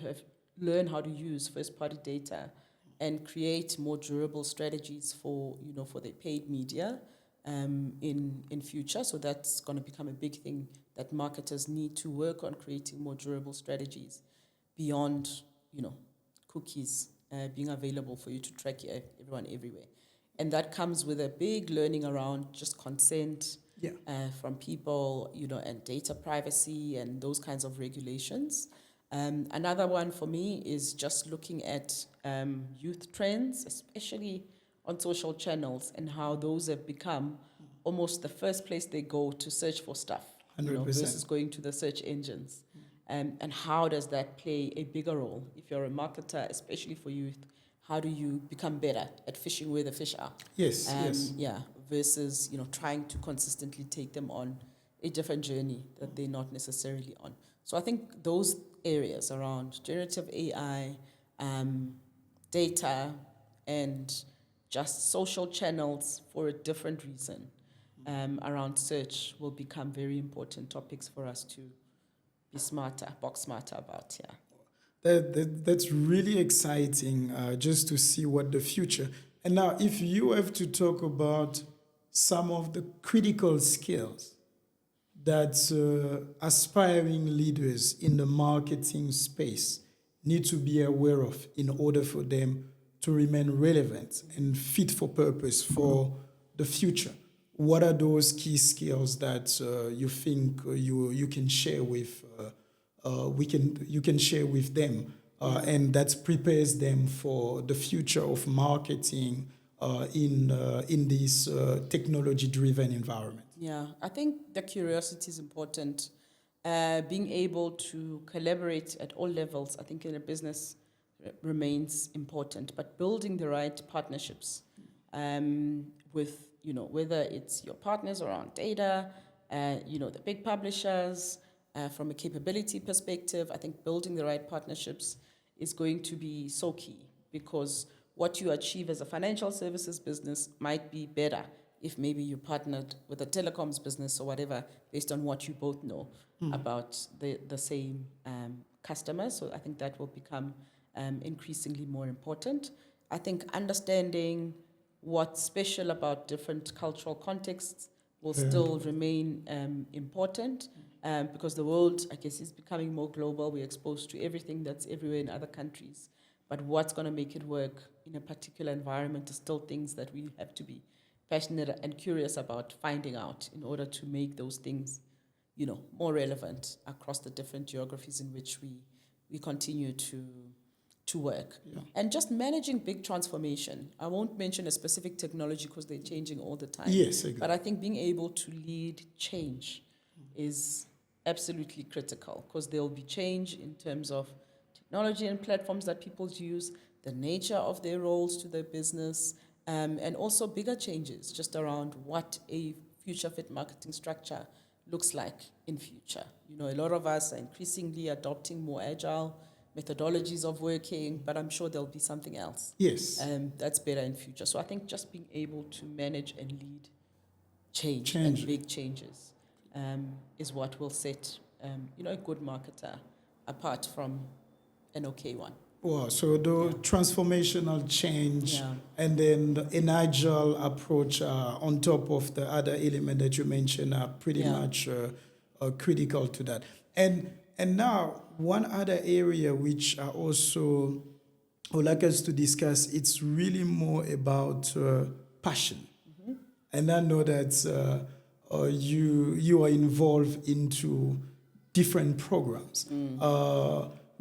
learn how to use first-party data and create more durable strategies for their paid media in future. So that's going to become a big thing that marketers need to work on, creating more durable strategies beyond, cookies being available for you to track everyone everywhere. And that comes with a big learning around just consent from people, and data privacy and those kinds of regulations. Another one for me is just looking at youth trends, especially on social channels, and how those have become almost the first place they go to search for stuff, 100%. Versus going to the search engines. And how does that play a bigger role? If you're a marketer, especially for youth, how do you become better at fishing where the fish are? Yes. Versus, trying to consistently take them on a different journey that they're not necessarily on. So I think those areas around generative AI, data, and just social channels for a different reason around search will become very important topics for us to be smarter, box smarter about, yeah. That's really exciting just to see what the future. And now, if you have to talk about some of the critical skills that aspiring leaders in the marketing space need to be aware of in order for them to remain relevant and fit for purpose for the future, what are those key skills that you think you can share with you can share with them, and that prepares them for the future of marketing in this technology-driven environment? Yeah, I think the curiosity is important. Being able to collaborate at all levels, I think in a business remains important. But building the right partnerships with, whether it's your partners around data, the big publishers, from a capability perspective, I think building the right partnerships is going to be so key, because what you achieve as a financial services business might be better if maybe you partnered with a telecoms business or whatever, based on what you both know about the same customers. So I think that will become increasingly more important. I think understanding what's special about different cultural contexts will still remain important, because the world, I guess, is becoming more global. We're exposed to everything that's everywhere in other countries. But what's going to make it work in a particular environment is still things that we have to be passionate and curious about finding out in order to make those things, more relevant across the different geographies in which we continue to work. Yeah. And just managing big transformation. I won't mention a specific technology because they're changing all the time. Yes, exactly. But I think being able to lead change is absolutely critical, because there will be change in terms of technology and platforms that people use, the nature of their roles to their business, and also bigger changes just around what a future fit marketing structure looks like in future. A lot of us are increasingly adopting more agile methodologies of working, but I'm sure there'll be something else. Yes. That's better in future. So I think just being able to manage and lead change. And big changes is what will set a good marketer apart from an okay one. Wow, so the transformational change and then an agile approach on top of the other element that you mentioned are pretty much critical to that. And now, one other area which I also would like us to discuss, it's really more about passion. Mm-hmm. And I know that you are involved into different programs.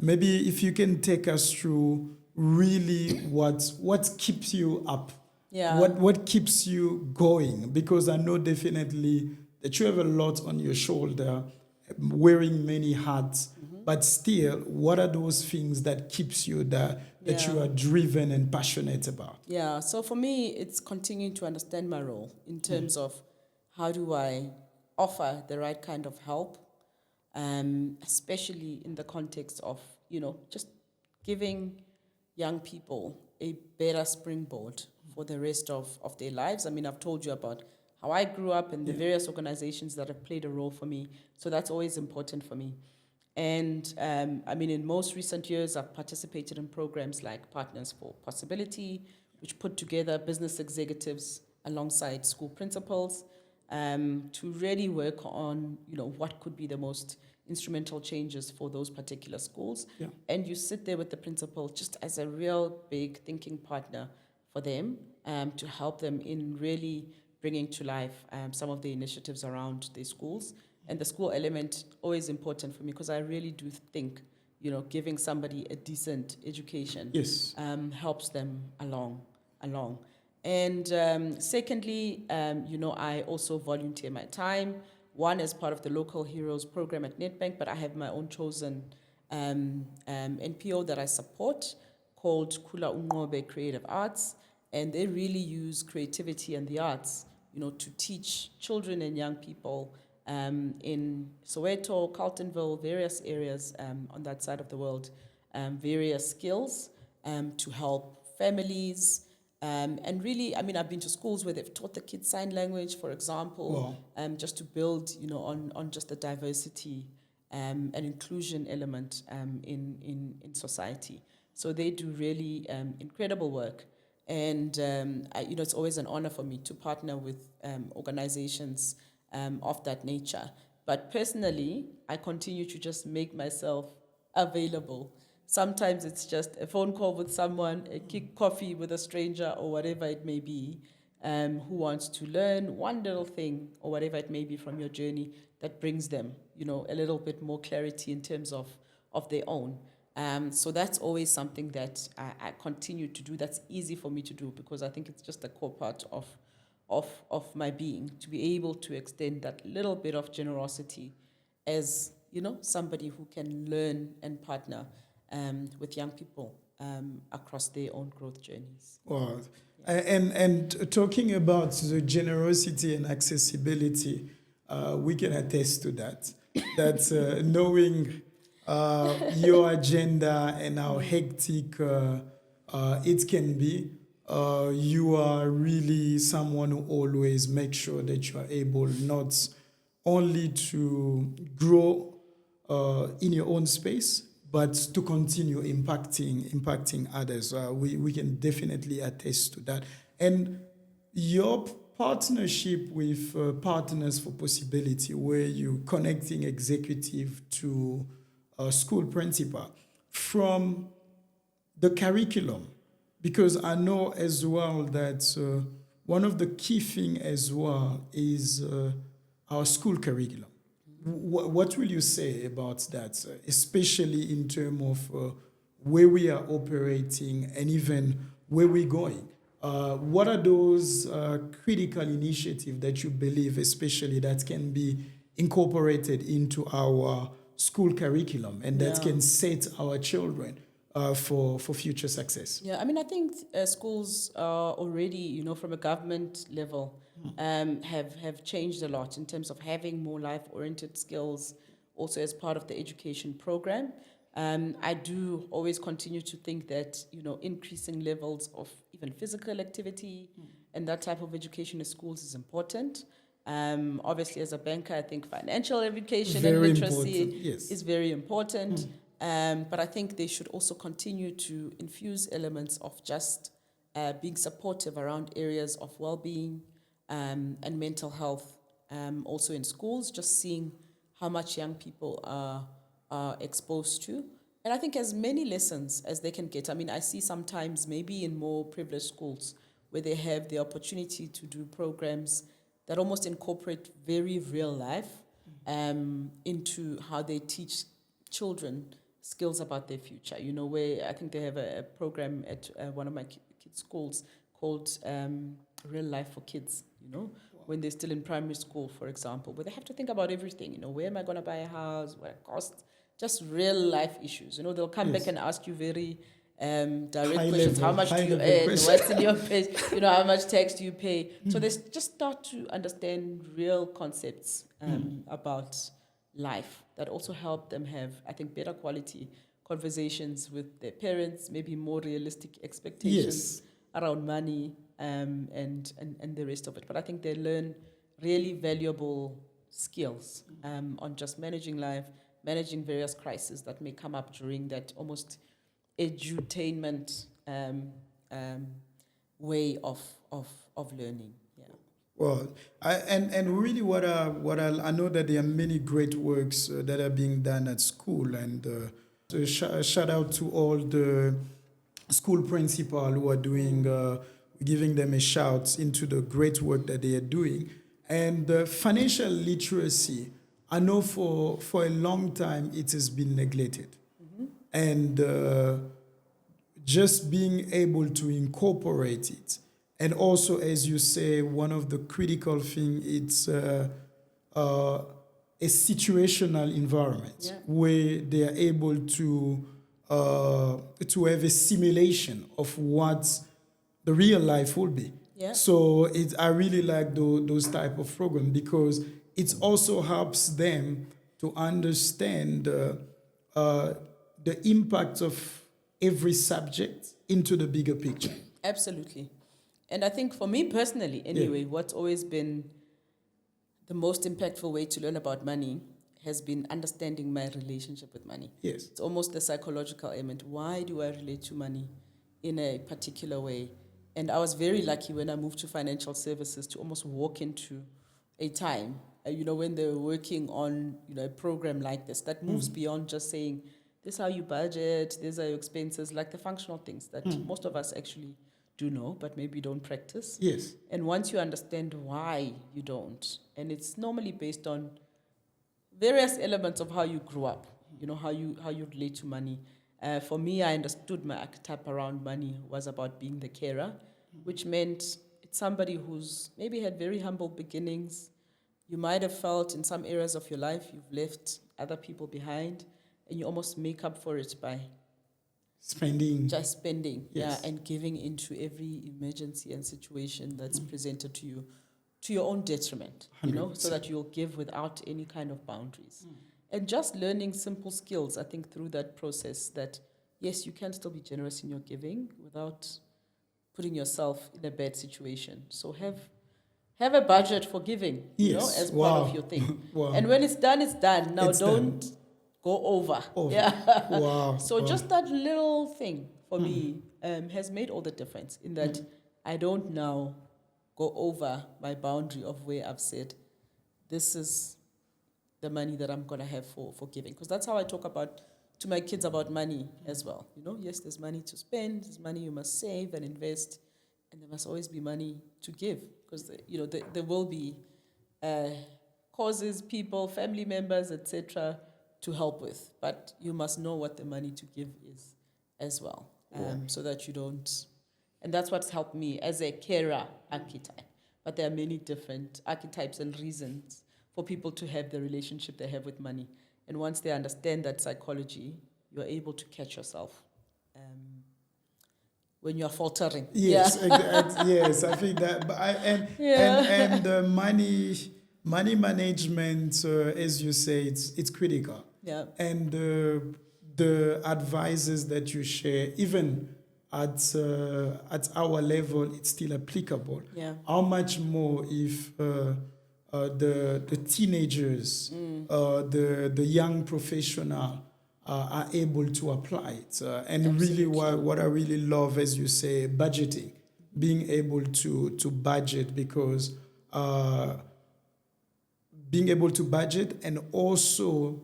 Maybe if you can take us through really what keeps you up, what keeps you going, because I know definitely that you have a lot on your shoulder, wearing many hats, but still, what are those things that keeps you that you are driven and passionate about? Yeah, so for me, it's continuing to understand my role in terms of how do I offer the right kind of help, especially in the context of, just giving young people a better springboard for the rest of their lives. I mean, I've told you about how I grew up and the various organizations that have played a role for me. So that's always important for me. And in most recent years, I've participated in programs like Partners for Possibility, which put together business executives alongside school principals to really work on, what could be the most instrumental changes for those particular schools. Yeah. And you sit there with the principal just as a real big thinking partner for them to help them in really bringing to life some of the initiatives around their schools. And the school element, always important for me, because I really do think, giving somebody a decent education helps them along. And secondly, I also volunteer my time. One as part of the Local Heroes program at Nedbank, but I have my own chosen NPO that I support called Kula Unqobe Creative Arts. And they really use creativity and the arts, to teach children and young people in Soweto, Carltonville, various areas on that side of the world, various skills to help families. And really, I mean, I've been to schools where they've taught the kids sign language, for example, just to build, on just the diversity and inclusion element in society. So they do really incredible work. And, it's always an honor for me to partner with organizations of that nature. But personally, I continue to just make myself available. Sometimes it's just a phone call with someone, a quick coffee with a stranger or whatever it may be, who wants to learn one little thing or whatever it may be from your journey that brings them, a little bit more clarity in terms of their own. So that's always something that I continue to do. That's easy for me to do because I think it's just a core part of my being, to be able to extend that little bit of generosity as, somebody who can learn and partner with young people across their own growth journeys. Wow. Yeah. And talking about the generosity and accessibility, we can attest to that. That knowing your agenda and how hectic it can be, you are really someone who always makes sure that you are able not only to grow in your own space, but to continue impacting others. We can definitely attest to that. And your partnership with Partners for Possibility, where you're connecting executive to school principal from the curriculum, because I know as well that one of the key things as well is our school curriculum. What will you say about that, especially in terms of where we are operating and even where we're going? What are those critical initiatives that you believe, especially that can be incorporated into our school curriculum and that can set our children for future success? Yeah, I mean, I think schools are already, from a government level, have changed a lot in terms of having more life-oriented skills also as part of the education program. I do always continue to think that, increasing levels of even physical activity and that type of education in schools is important. Obviously, as a banker, I think financial education and literacy is very important. But I think they should also continue to infuse elements of just being supportive around areas of well-being and mental health, also in schools, just seeing how much young people are exposed to. And I think as many lessons as they can get. I mean, I see sometimes maybe in more privileged schools where they have the opportunity to do programs that almost incorporate very real life into how they teach children skills about their future. Where I think they have a program at one of my kids' schools called Real Life for Kids, when they're still in primary school, for example, where they have to think about everything, where am I going to buy a house, what it costs, just real life issues. They'll come back and ask you very direct questions. How much do you earn? What's in your pay? How much tax do you pay? So they just start to understand real concepts about life that also help them have, I think, better quality conversations with their parents, maybe more realistic expectations around money and the rest of it. But I think they learn really valuable skills on just managing life, managing various crises that may come up during that almost edutainment way of learning. Yeah. Well, and really I know that there are many great works that are being done at school, and so shout out to all the school principal who are doing, giving them a shout into the great work that they are doing. And financial literacy, I know for a long time it has been neglected. And just being able to incorporate it. And also, as you say, one of the critical things, it's a situational environment where they are able to have a simulation of what the real life will be. Yeah. So I really like those type of program because it also helps them to understand uh, the impact of every subject into the bigger picture. Absolutely. And I think for me personally, anyway, what's always been the most impactful way to learn about money has been understanding my relationship with money. Yes. It's almost the psychological element. Why do I relate to money in a particular way? And I was very lucky when I moved to financial services to almost walk into a time, when they were working on, a program like this that moves beyond just saying, this is how you budget, these are your expenses, like the functional things that most of us actually do know, but maybe don't practice. Yes. And once you understand why you don't, and it's normally based on various elements of how you grew up, how you relate to money. For me, I understood my archetype around money was about being the carer, which meant it's somebody who's maybe had very humble beginnings. You might have felt in some areas of your life you've left other people behind, and you almost make up for it by spending, yes. And giving into every emergency and situation that's presented to you, to your own detriment, 100%. so that you'll give without any kind of boundaries. And just learning simple skills, I think, through that process that, yes, you can still be generous in your giving without putting yourself in a bad situation. So have a budget for giving, as part of your thing. Wow. And when it's done, it's done. Now, don't go over. Yeah. Wow. So just that little thing for me has made all the difference in that I don't now go over my boundary of where I've said, this is the money that I'm going to have for giving. Because that's how I talk to my kids about money as well. Yes, there's money to spend, there's money you must save and invest, and there must always be money to give. Because, there will be causes, people, family members, etc., to help with. But you must know what the money to give is as well, so that you don't. And that's what's helped me as a carer archetype. But there are many different archetypes and reasons for people to have the relationship they have with money. And once they understand that psychology, you're able to catch yourself when you're faltering. Yes, yes, I think that. But money management, as you say, it's critical. Yeah. And the advices that you share, even at our level, it's still applicable. Yeah. How much more if the teenagers, the young professional are able to apply it. And Absolutely. really what I really love, as you say, budgeting, being able to budget, because being able to budget, and also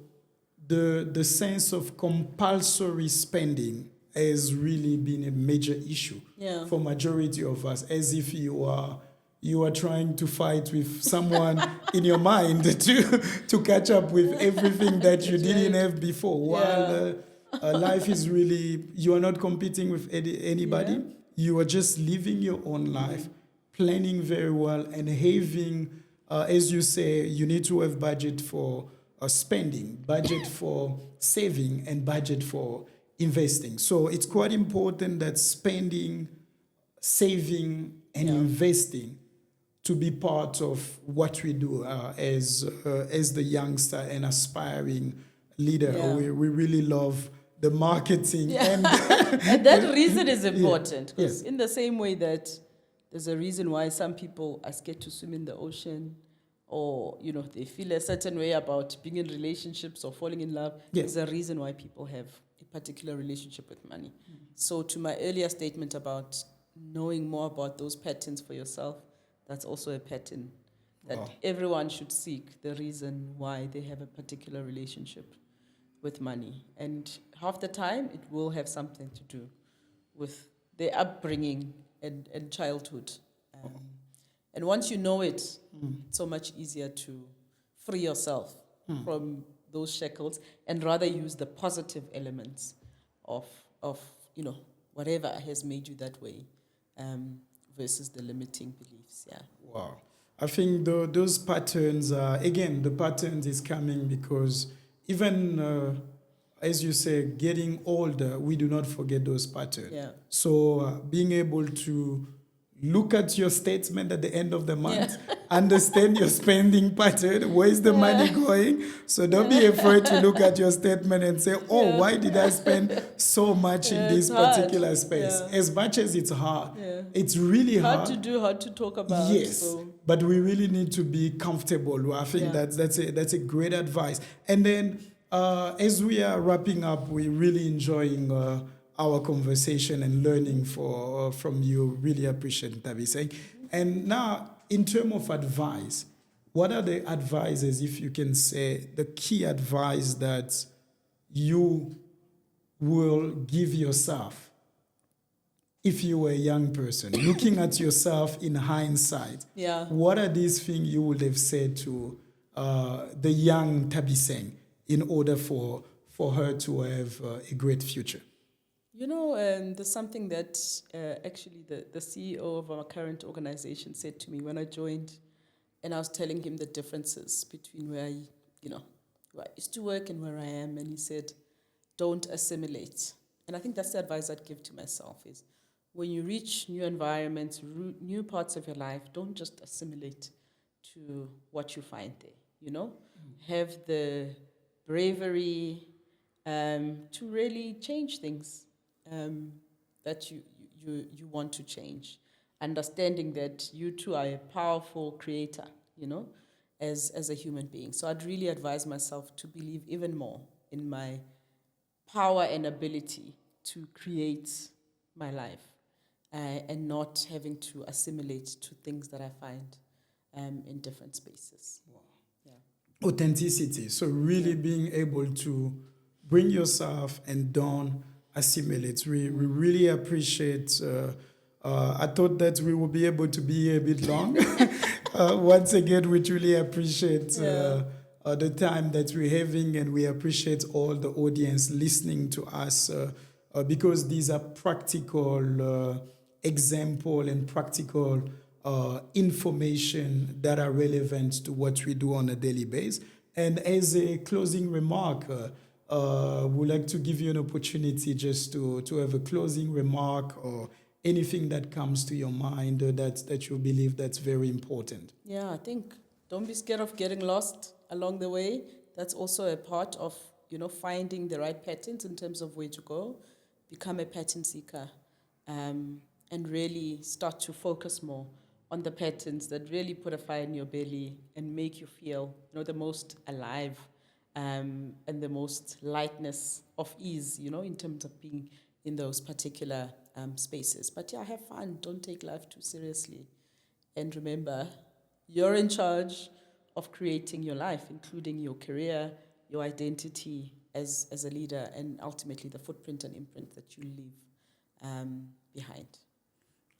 the sense of compulsory spending has really been a major issue for majority of us, as if you are trying to fight with someone in your mind to catch up with everything that you didn't have before. While life is really, you are not competing with anybody. Yeah. You are just living your own life, planning very well, and having, as you say, you need to have budget for spending, budget for saving, and budget for investing. So it's quite important that spending, saving, and investing to be part of what we do as the youngster and aspiring leader. Yeah. We really love the marketing. Yeah. And, and that reason is important, because Yes. in the same way that there's a reason why some people are scared to swim in the ocean, or they feel a certain way about being in relationships or falling in love, Yes. there's a reason why people have a particular relationship with money. So to my earlier statement about knowing more about those patterns for yourself, that's also a pattern that everyone should seek, the reason why they have a particular relationship with money. And half the time, it will have something to do with their upbringing and childhood. And once you know it, it's so much easier to free yourself from those shackles and rather use the positive elements of whatever has made you that way, versus the limiting beliefs. Yeah. Wow. I think those patterns, again, the patterns is coming because even, as you say, getting older, we do not forget those patterns. Yeah. So being able to look at your statement at the end of the month, understand your spending pattern, where's the money going? So don't be afraid to look at your statement and say, oh, why did I spend so much in this particular space? As much as it's hard, it's really hard. Hard to do, hard to talk about. Yes, so. but we really need to be comfortable. I think that's a great advice. And then as we are wrapping up, we're really enjoying our conversation and learning from you. Really appreciate Nthabiseng. And now, in terms of advice, what are the advices, if you can say, the key advice that you will give yourself if you were a young person, looking at yourself in hindsight? What are these things you would have said to the young Nthabiseng in order for her to have a great future? You know, there's something that actually the CEO of our current organization said to me when I joined, and I was telling him the differences between where I used to work and where I am, and he said, don't assimilate. And I think that's the advice I'd give to myself is, when you reach new environments, new parts of your life, don't just assimilate to what you find there, Have the bravery to really change things that you want to change, understanding that you too are a powerful creator, as a human being. So I'd really advise myself to believe even more in my power and ability to create my life and not having to assimilate to things that I find in different spaces. Wow. Yeah. Authenticity. So really being able to bring yourself and don't assimilate. We really appreciate. I thought that we will be able to be here a bit long. Once again, we truly appreciate the time that we're having, and we appreciate all the audience listening to us because these are practical example and practical information that are relevant to what we do on a daily basis. And as a closing remark, would like to give you an opportunity just to have a closing remark or anything that comes to your mind that you believe that's very important. Yeah, I think don't be scared of getting lost along the way. That's also a part of, finding the right patterns in terms of where to go. Become a pattern seeker and really start to focus more on the patterns that really put a fire in your belly and make you feel, the most alive. And the most lightness of ease, in terms of being in those particular spaces. But have fun. Don't take life too seriously. And remember, you're in charge of creating your life, including your career, your identity as a leader, and ultimately the footprint and imprint that you leave behind.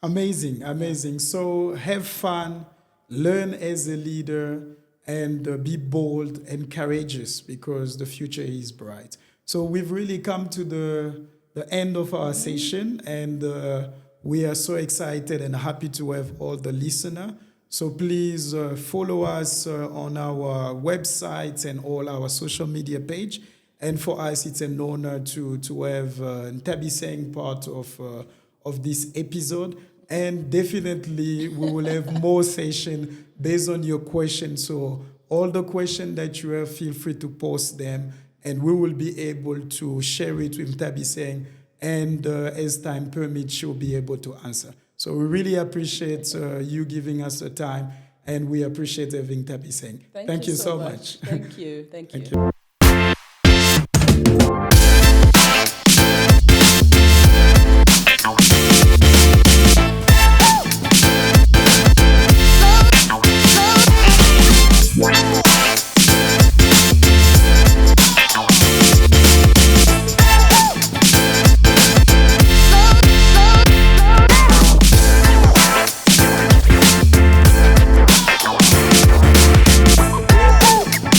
Amazing. So have fun, learn as a leader, and be bold and courageous because the future is bright. So we've really come to the end of our session, and we are so excited and happy to have all the listeners. So please follow us on our website and all our social media page. And for us, it's an honor to have Nthabiseng part of this episode. And definitely, we will have more sessions based on your questions. So all the questions that you have, feel free to post them, and we will be able to share it with Nthabiseng. And as time permits, she'll be able to answer. So we really appreciate you giving us the time, and we appreciate having Nthabiseng. Thank you so much. Thank you.